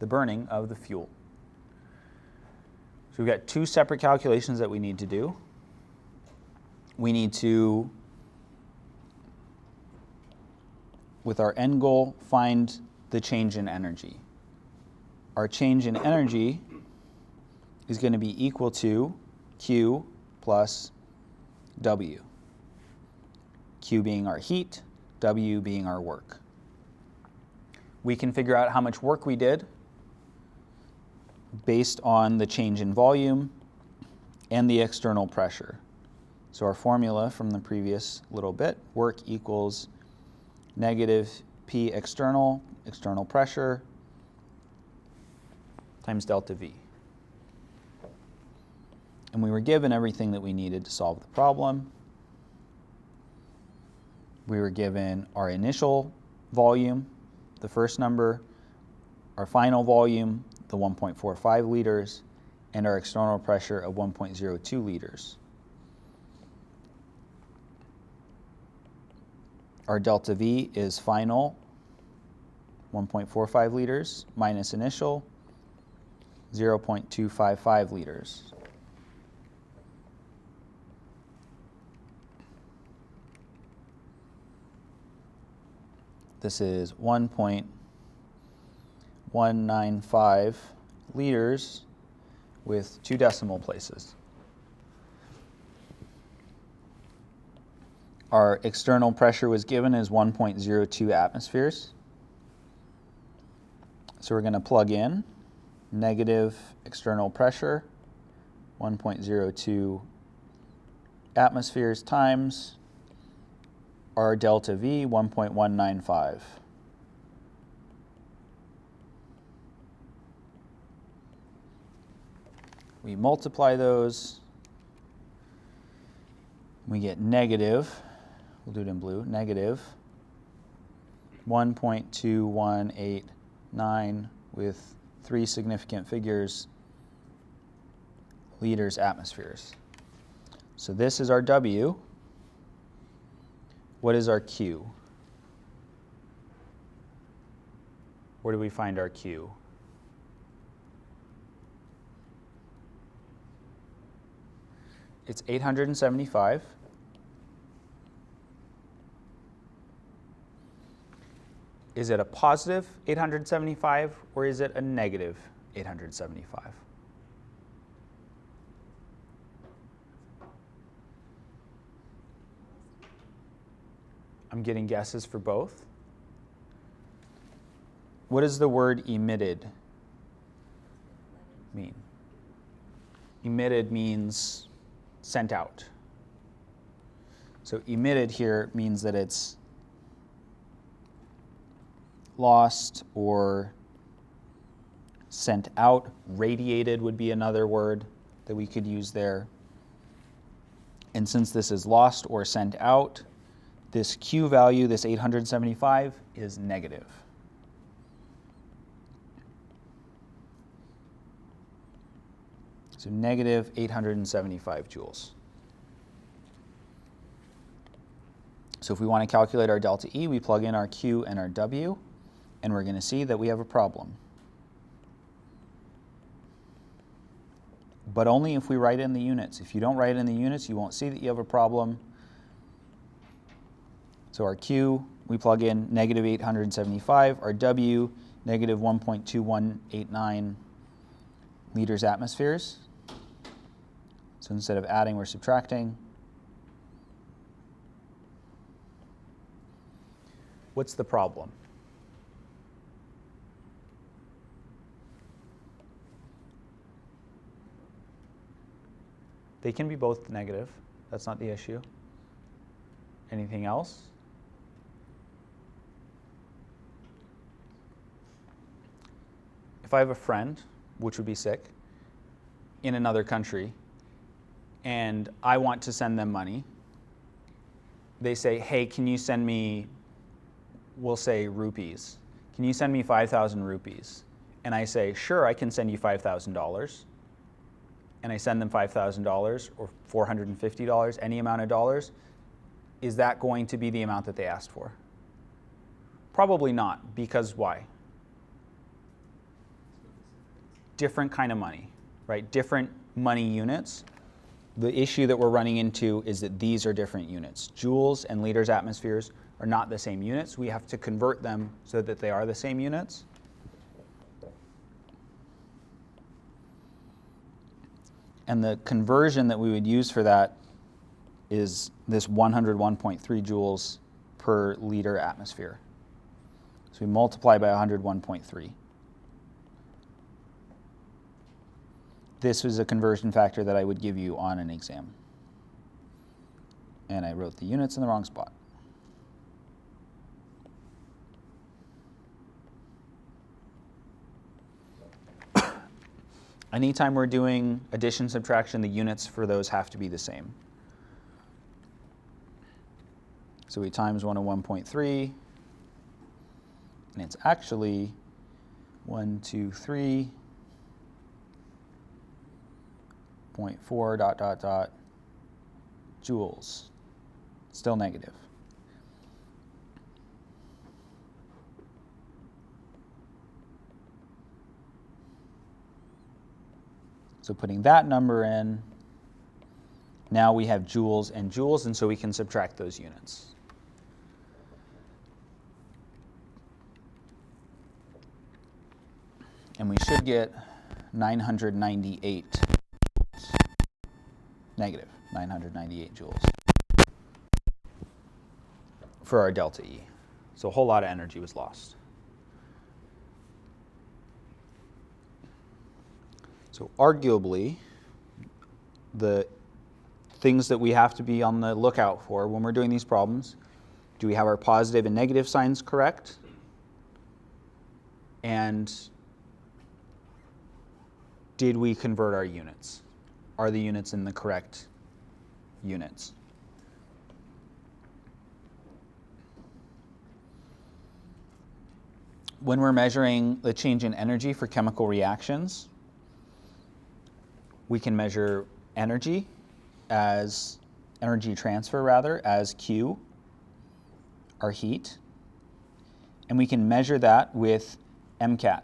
A: burning of the fuel? So we've got two separate calculations that we need to do. We need to, with our end goal, find the change in energy. Our change in energy is going to be equal to Q plus W. Q being our heat, W being our work. We can figure out how much work we did based on the change in volume and the external pressure. So our formula from the previous little bit, work equals negative P external pressure, times delta V. And we were given everything that we needed to solve the problem. We were given our initial volume, the first number, our final volume, the 1.45 liters, and our external pressure of 1.02 liters. Our delta V is final, 1.45 liters, minus initial, 0.255 liters. This is 1.195 liters with 2 decimal places. Our external pressure was given as 1.02 atmospheres. So we're going to plug in negative external pressure, 1.02 atmospheres times our delta V, 1.195. We multiply those. We get negative, we'll do it in blue, negative 1.2189 with 3 significant figures, liters atmospheres. So this is our W. What is our Q? Where do we find our Q? It's 875. Is it a positive 875 or is it a negative 875? I'm getting guesses for both. What does the word emitted mean? Emitted means sent out. So emitted here means that it's lost or sent out. Radiated would be another word that we could use there. And since this is lost or sent out, this Q value, this 875, is negative. So negative 875 joules. So if we want to calculate our delta E, we plug in our Q and our W, and we're going to see that we have a problem. But only if we write in the units. If you don't write in the units, you won't see that you have a problem. So our Q, we plug in negative 875. Our W, negative 1.2189 liters atmospheres. So instead of adding, we're subtracting. What's the problem? They can be both negative. That's not the issue. Anything else? If I have a friend, which would be sick, in another country, and I want to send them money, they say, hey, can you send me, we'll say rupees. Can you send me 5,000 rupees? And I say, sure, I can send you $5,000. And I send them $5,000 or $450, any amount of dollars. Is that going to be the amount that they asked for? Probably not, because why? Different kind of money, right? Different money units. The issue that we're running into is that these are different units. Joules and liters atmospheres are not the same units. We have to convert them so that they are the same units. And the conversion that we would use for that is this 101.3 joules per liter atmosphere. So we multiply by 101.3. This was a conversion factor that I would give you on an exam. And I wrote the units in the wrong spot. Anytime we're doing addition, subtraction, the units for those have to be the same. So we times 101.3, and it's actually 123.4 ... joules. Still negative. So putting that number in, now we have joules, and so we can subtract those units. And we should get 998 joules. Negative 998 joules. for our delta E. So a whole lot of energy was lost. So arguably, the things that we have to be on the lookout for when we're doing these problems, do we have our positive and negative signs correct? And did we convert our units? Are the units in the correct units? When we're measuring the change in energy for chemical reactions, we can measure energy transfer as Q, our heat, and we can measure that with MCAT,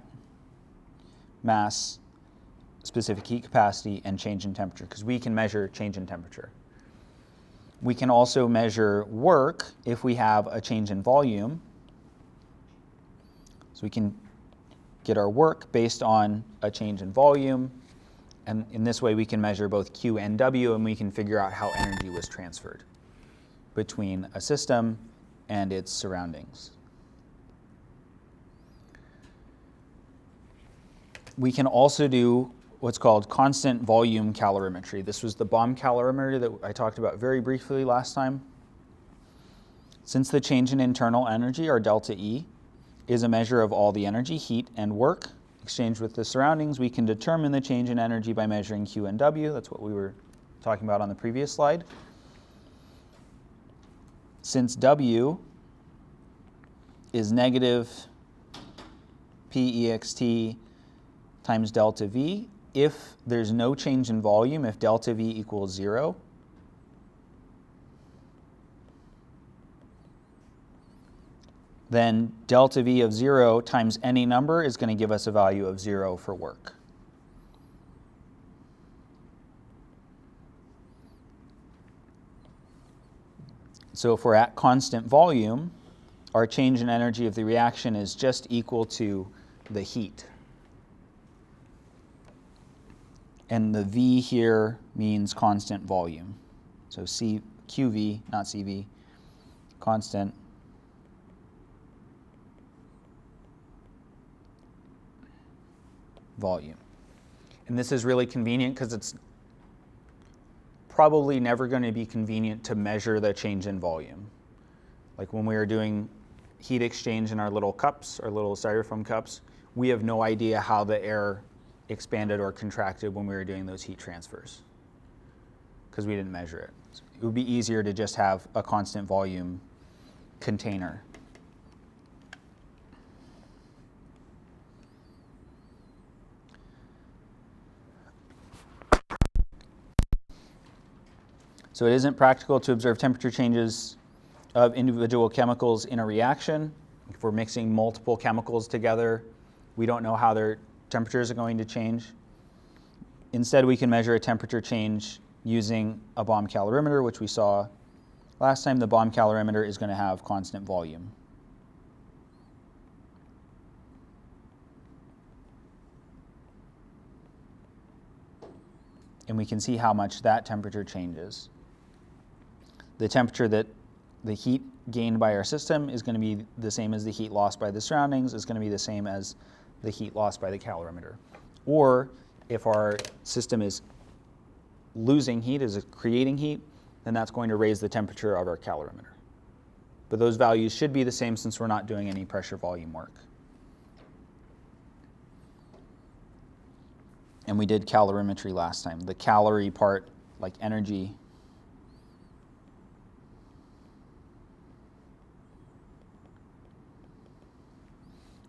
A: mass, specific heat capacity, and change in temperature, because we can measure change in temperature. We can also measure work if we have a change in volume. So we can get our work based on a change in volume, and in this way we can measure both Q and W, and we can figure out how energy was transferred between a system and its surroundings. We can also do what's called constant volume calorimetry. This was the bomb calorimeter that I talked about very briefly last time. Since the change in internal energy, or delta E, is a measure of all the energy, heat, and work exchanged with the surroundings, we can determine the change in energy by measuring Q and W. That's what we were talking about on the previous slide. Since W is negative PEXT times delta V, if there's no change in volume, if delta V equals 0, then delta V of 0 times any number is going to give us a value of 0 for work. So if we're at constant volume, our change in energy of the reaction is just equal to the heat. And the V here means constant volume. So QV, not CV, constant volume. And this is really convenient because it's probably never going to be convenient to measure the change in volume. Like when we were doing heat exchange in our little cups, our little styrofoam cups, we have no idea how the air expanded or contracted when we were doing those heat transfers because we didn't measure it. So it would be easier to just have a constant volume container. So it isn't practical to observe temperature changes of individual chemicals in a reaction. If we're mixing multiple chemicals together, we don't know how their temperatures are going to change. Instead, we can measure a temperature change using a bomb calorimeter, which we saw last time. The bomb calorimeter is going to have constant volume. And we can see how much that temperature changes. The temperature that the heat gained by our system is going to be the same as the heat lost by the surroundings, is going to be the same as the heat lost by the calorimeter. Or if our system is losing heat, is creating heat, then that's going to raise the temperature of our calorimeter. But those values should be the same since we're not doing any pressure volume work. And we did calorimetry last time. The calorie part, like energy,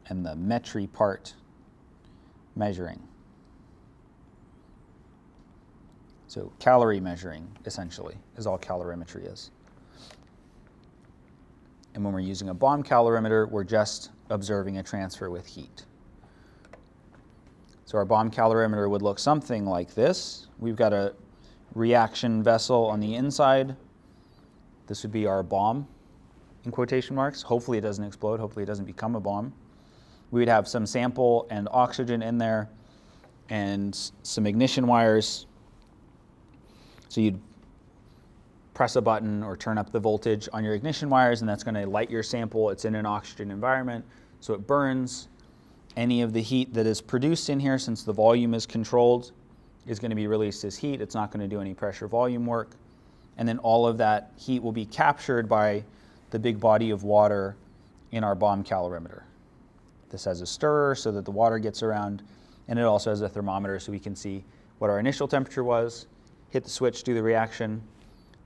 A: and the metry part, measuring. So calorie measuring, essentially, is all calorimetry is. And when we're using a bomb calorimeter, we're just observing a transfer with heat. So our bomb calorimeter would look something like this. We've got a reaction vessel on the inside. This would be our bomb, in quotation marks. Hopefully it doesn't explode. Hopefully it doesn't become a bomb. We would have some sample and oxygen in there and some ignition wires. So you'd press a button or turn up the voltage on your ignition wires, and that's going to light your sample. It's in an oxygen environment, so it burns. Any of the heat that is produced in here, since the volume is controlled, is going to be released as heat. It's not going to do any pressure volume work. And then all of that heat will be captured by the big body of water in our bomb calorimeter. This has a stirrer so that the water gets around, and it also has a thermometer so we can see what our initial temperature was, hit the switch, do the reaction,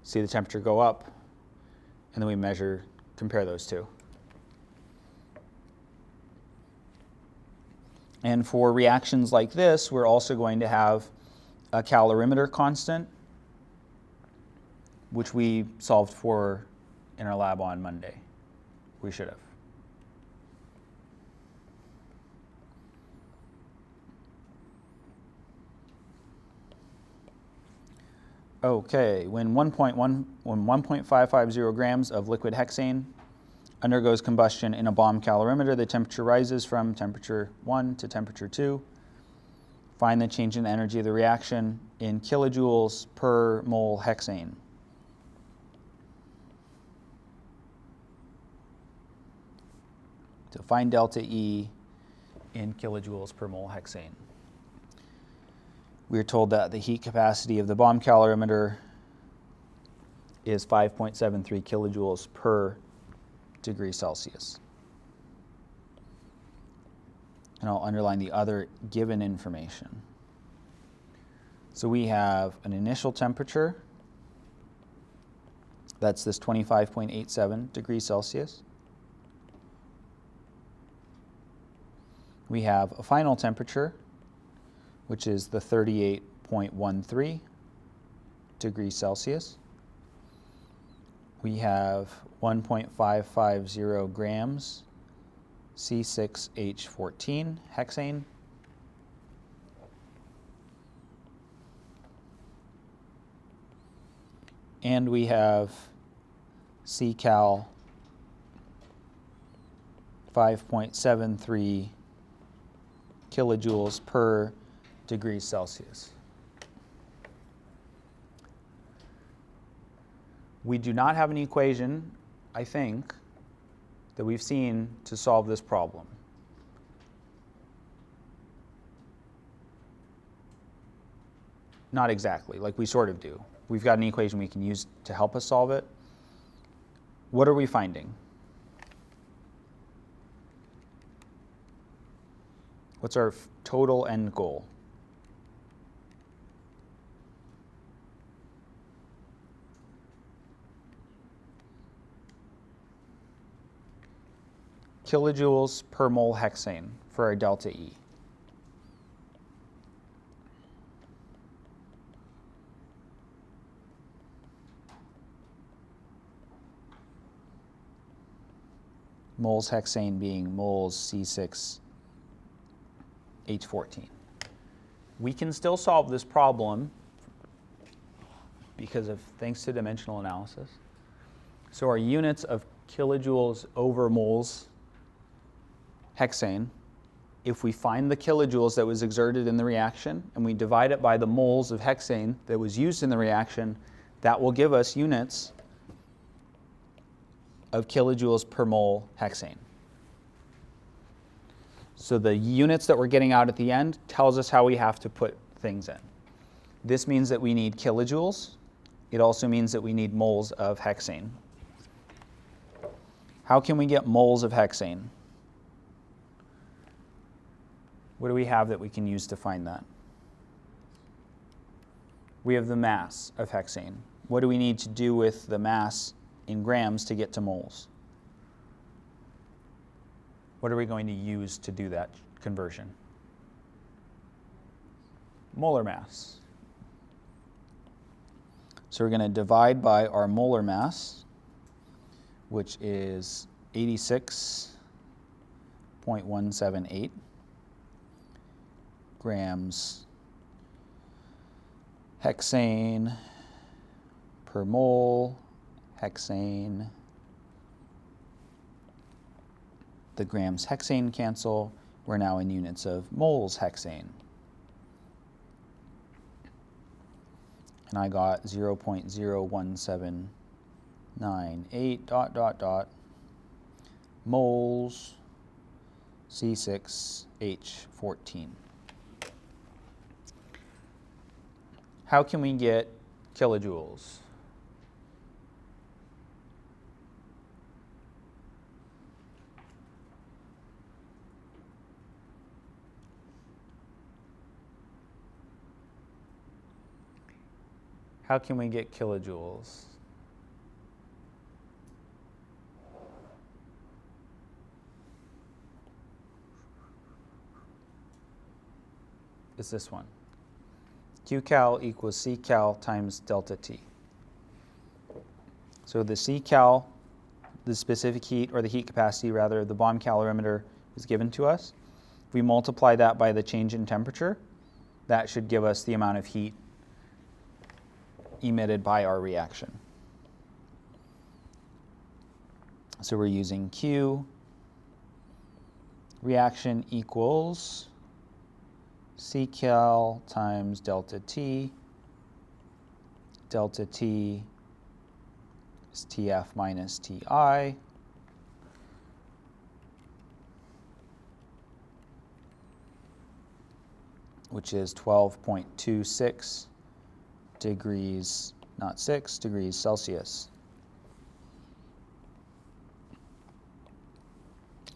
A: see the temperature go up, and then we measure, compare those two. And for reactions like this, we're also going to have a calorimeter constant, which we solved for in our lab on Monday. We should have. Okay, when 1.550 grams of liquid hexane undergoes combustion in a bomb calorimeter, the temperature rises from temperature 1 to temperature 2. Find the change in energy of the reaction in kilojoules per mole hexane. So find delta E in kilojoules per mole hexane. We are told that the heat capacity of the bomb calorimeter is 5.73 kilojoules per degree Celsius. And I'll underline the other given information. So we have an initial temperature, that's this 25.87 degrees Celsius. We have a final temperature, which is the 38.13 degrees Celsius. We have 1.550 grams C6H14 hexane. And we have Ccal 5.73 kilojoules per degrees Celsius. We do not have an equation, I think, that we've seen to solve this problem. Not exactly, like we sort of do. We've got an equation we can use to help us solve it. What are we finding? What's our total end goal? Kilojoules per mole hexane for our delta E. Moles hexane being moles C6H14. We can still solve this problem because of thanks to dimensional analysis. So our units of kilojoules over moles hexane, if we find the kilojoules that was exerted in the reaction and we divide it by the moles of hexane that was used in the reaction, that will give us units of kilojoules per mole hexane. So the units that we're getting out at the end tells us how we have to put things in. This means that we need kilojoules. It also means that we need moles of hexane. How can we get moles of hexane? What do we have that we can use to find that? We have the mass of hexane. What do we need to do with the mass in grams to get to moles? What are we going to use to do that conversion? Molar mass. So we're going to divide by our molar mass, which is 86.178 grams hexane per mole hexane. The grams hexane cancel. We're now in units of moles hexane. and I got 0.01798 ... moles C6H14. How can we get kilojoules? How can we get kilojoules? Is this one. Qcal equals Ccal times delta T. So the Ccal, the specific heat, or the heat capacity rather, the bomb calorimeter is given to us. If we multiply that by the change in temperature, that should give us the amount of heat emitted by our reaction. So we're using Q. Reaction equals Ccal times delta T. Delta T is Tf minus Ti. Which is 12.26 degrees, not 6, degrees Celsius.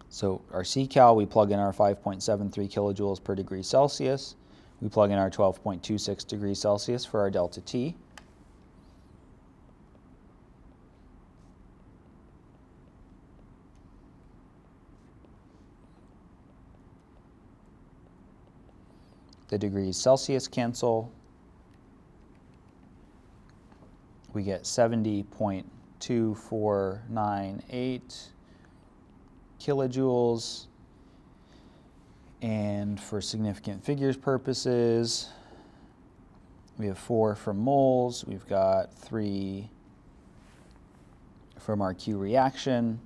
A: So our Ccal, we plug in our 5.73 kilojoules per degree Celsius. We plug in our 12.26 degrees Celsius for our delta T. The degrees Celsius cancel. We get 70.2498 kilojoules. And for significant figures purposes, we have 4 from moles. We've got 3 from our Q reaction.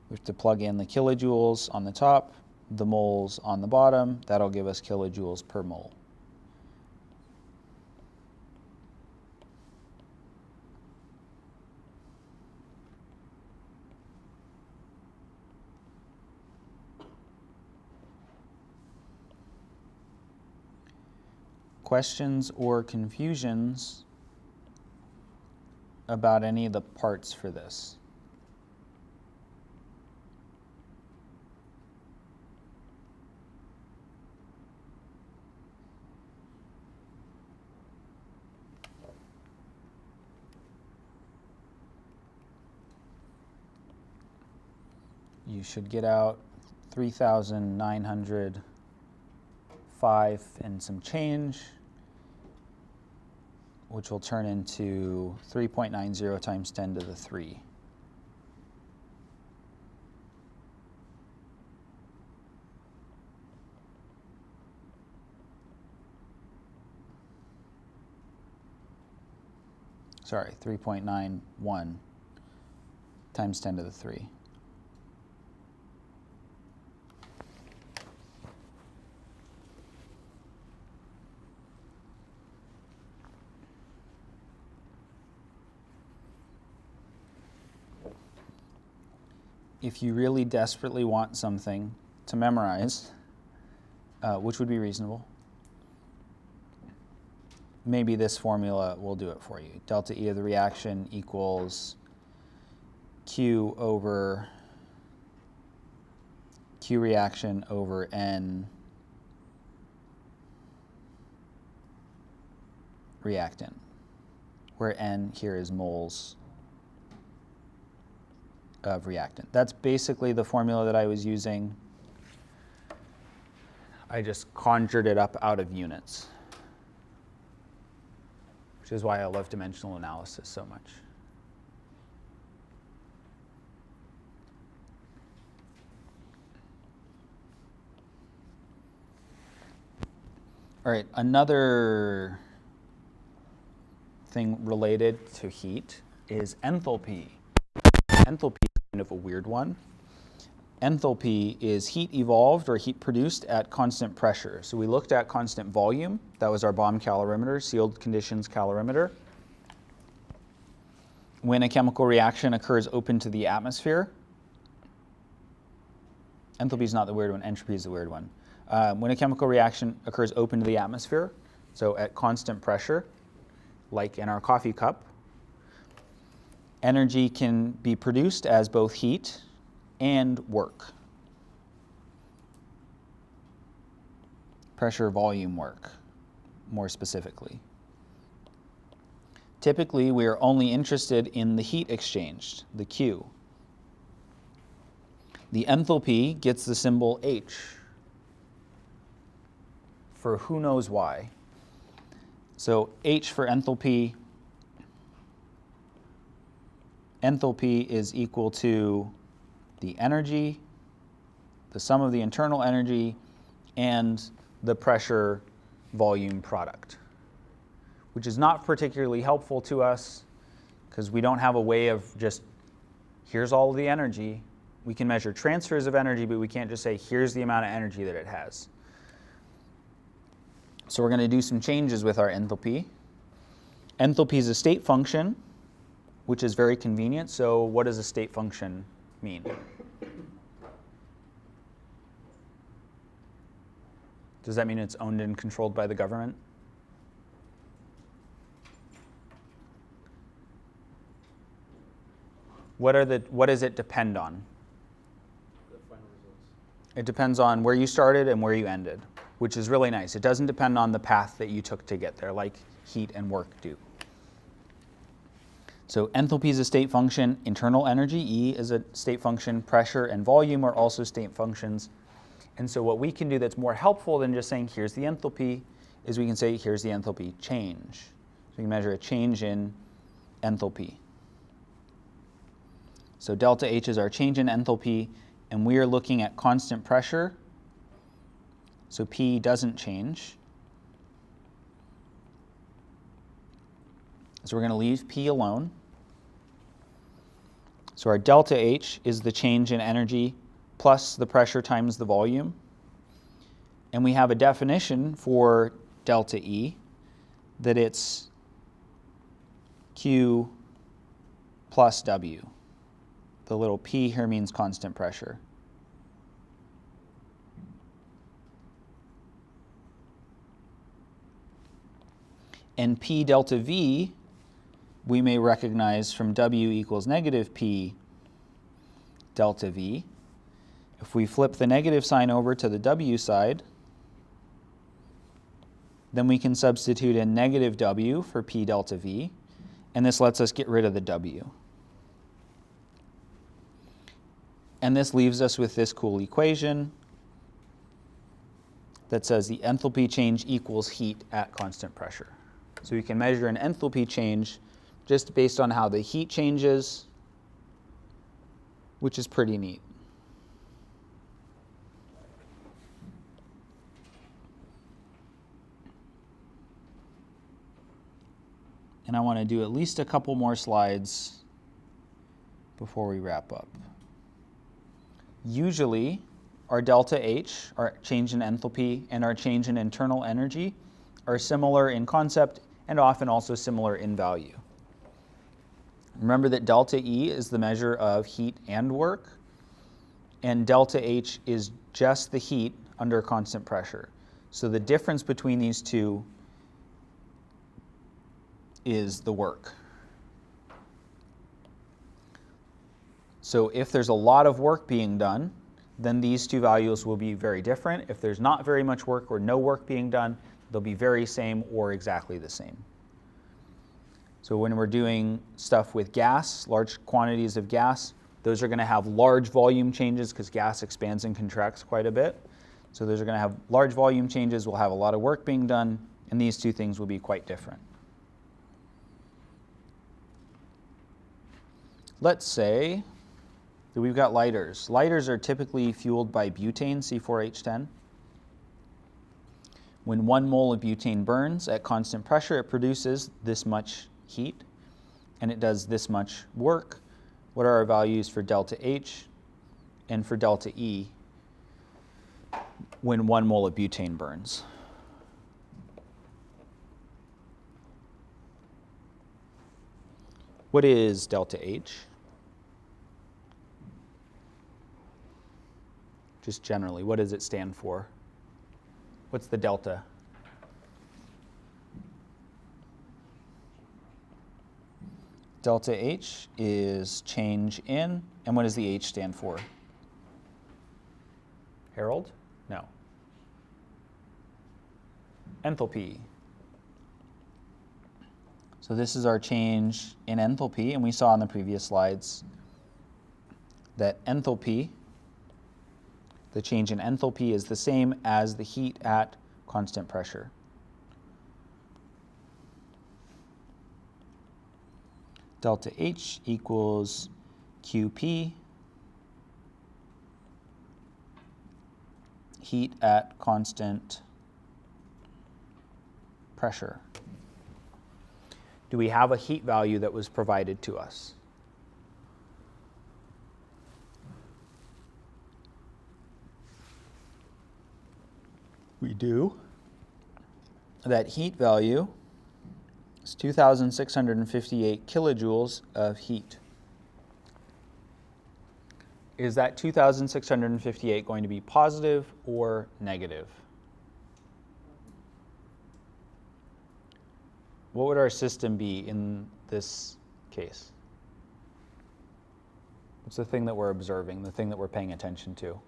A: We have to plug in the kilojoules on the top, the moles on the bottom. That'll give us kilojoules per mole. Questions or confusions about any of the parts for this? You should get out 3,905 and some change, which will turn into 3.90 times 10 to the 3. Sorry, 3.91 times 10 to the 3. If you really desperately want something to memorize, which would be reasonable, maybe this formula will do it for you. Delta E of the reaction equals Q over Q reaction over N reactant, where N here is moles of reactant. That's basically the formula that I was using. I just conjured it up out of units, which is why I love dimensional analysis so much. All right, another thing related to heat is enthalpy. Enthalpy is kind of a weird one. enthalpy is heat evolved or heat produced at constant pressure. So we looked at constant volume. That was our bomb calorimeter, sealed conditions calorimeter. When a chemical reaction occurs open to the atmosphere, enthalpy is not the weird one, entropy is the weird one. When a chemical reaction occurs open to the atmosphere, so at constant pressure, like in our coffee cup, energy can be produced as both heat and work. Pressure volume work, more specifically. Typically, we are only interested in the heat exchanged, the Q. The enthalpy gets the symbol H for who knows why. So H for enthalpy. Enthalpy is equal to the energy, the sum of the internal energy, and the pressure volume product, which is not particularly helpful to us because we don't have a way of just, here's all of the energy. We can measure transfers of energy, but we can't just say, here's the amount of energy that it has. So we're going to do some changes with our enthalpy. Enthalpy is a state function, which is very convenient. So what does a state function mean? Does that mean it's owned and controlled by the government? What does it depend on?
B: The final results.
A: It depends on where you started and where you ended, which is really nice. It doesn't depend on the path that you took to get there, like heat and work do. So enthalpy is a state function. Internal energy, E, is a state function. Pressure and volume are also state functions. And so what we can do that's more helpful than just saying, here's the enthalpy, is we can say, here's the enthalpy change. So we can measure a change in enthalpy. So delta H is our change in enthalpy, and we are looking at constant pressure. So P doesn't change. So we're going to leave P alone. So our delta H is the change in energy plus the pressure times the volume. And we have a definition for delta E that it's Q plus W. The little p here means constant pressure. And P delta V, we may recognize from W equals negative P delta V. If we flip the negative sign over to the W side, then we can substitute in negative W for P delta V, and this lets us get rid of the W. And this leaves us with this cool equation that says the enthalpy change equals heat at constant pressure. So we can measure an enthalpy change just based on how the heat changes, which is pretty neat. And I want to do at least a couple more slides before we wrap up. Usually, our delta H, our change in enthalpy, and our change in internal energy are similar in concept and often also similar in value. Remember that delta E is the measure of heat and work, and delta H is just the heat under constant pressure. So the difference between these two is the work. So if there's a lot of work being done, then these two values will be very different. If there's not very much work or no work being done, they'll be very same or exactly the same. So when we're doing stuff with gas, large quantities of gas, those are going to have large volume changes because gas expands and contracts quite a bit. So those are going to have large volume changes, we'll have a lot of work being done, and these two things will be quite different. Let's say that we've got lighters. Lighters are typically fueled by butane, C4H10. When 1 mole of butane burns at constant pressure, it produces this much heat, and it does this much work. What are our values for delta H and for delta E when 1 mole of butane burns? What is delta H? Just generally, what does it stand for? What's the delta? Delta H is change in, and what does the H stand for? Harold? No. Enthalpy. So this is our change in enthalpy, and we saw in the previous slides that enthalpy, the change in enthalpy, is the same as the heat at constant pressure. Delta H equals QP, heat at constant pressure. Do we have a heat value that was provided to us? We do. That heat value is 2,658 kilojoules of heat. Is that 2,658 going to be positive or negative? What would our system be in this case? What's the thing that we're observing, the thing that we're paying attention to?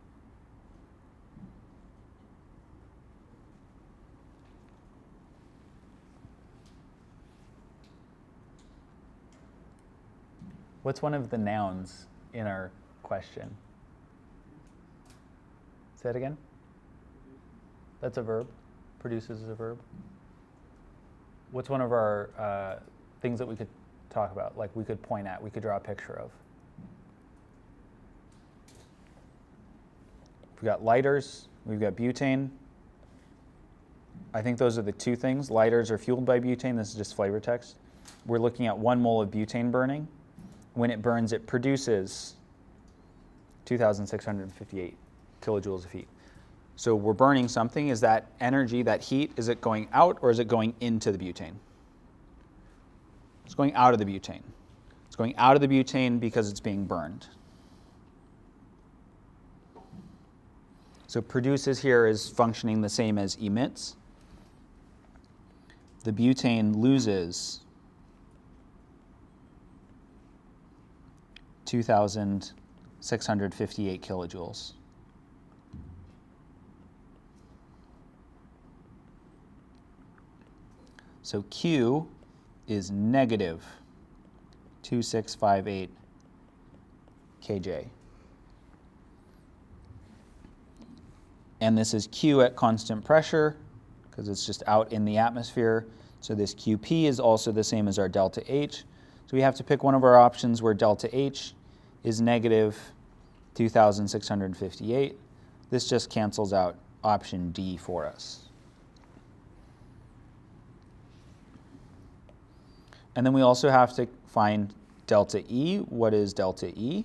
A: What's one of the nouns in our question? Say it again. That's a verb. Produces is a verb. What's one of our things that we could talk about, like we could point at, we could draw a picture of? We've got lighters, we've got butane. I think those are the two things. Lighters are fueled by butane. This is just flavor text. We're looking at 1 mole of butane burning. When it burns, it produces 2,658 kilojoules of heat. So we're burning something. Is that energy, that heat, is it going out or is it going into the butane? It's going out of the butane. It's going out of the butane because it's being burned. So produces here is functioning the same as emits. The butane loses 2,658 kilojoules. So Q is negative 2,658 kJ. And this is Q at constant pressure because it's just out in the atmosphere. So this QP is also the same as our delta H. So we have to pick one of our options where delta H is negative 2,658. This just cancels out option D for us. And then we also have to find delta E. What is delta E?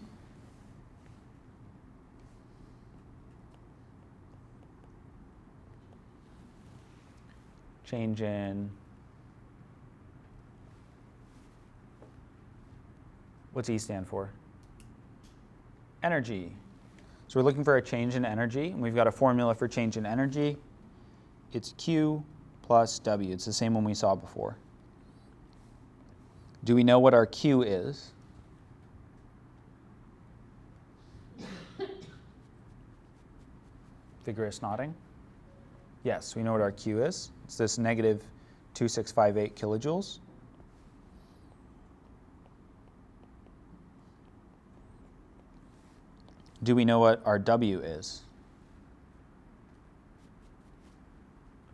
A: Change in, what's E stand for? Energy. So we're looking for a change in energy, and we've got a formula for change in energy. It's Q plus W. It's the same one we saw before. Do we know what our Q is? Vigorous nodding. Yes, we know what our Q is. It's this negative 2,658 kilojoules. Do we know what our W is?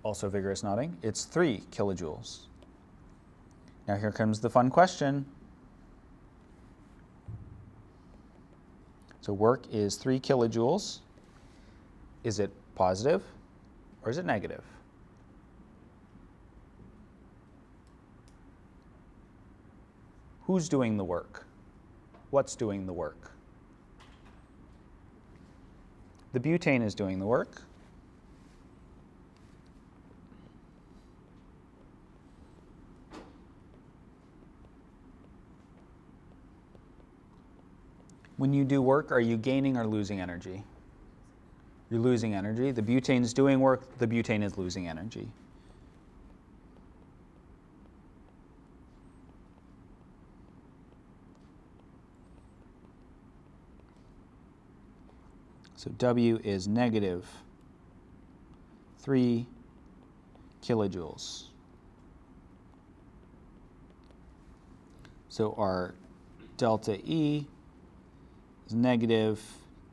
A: Also vigorous nodding. It's 3 kilojoules. Now here comes the fun question. So work is 3 kilojoules. Is it positive or is it negative? Who's doing the work? What's doing the work? The butane is doing the work. When you do work, are you gaining or losing energy? You're losing energy. The butane is doing work. The butane is losing energy. So W is negative 3 kilojoules. So our delta E is negative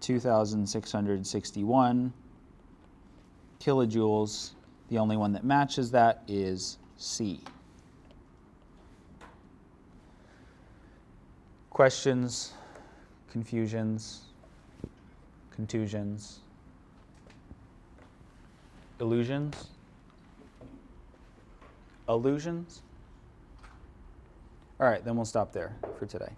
A: 2,661 kilojoules. The only one that matches that is C. Questions, confusions, contusions, illusions? Illusions? All right, then we'll stop there for today.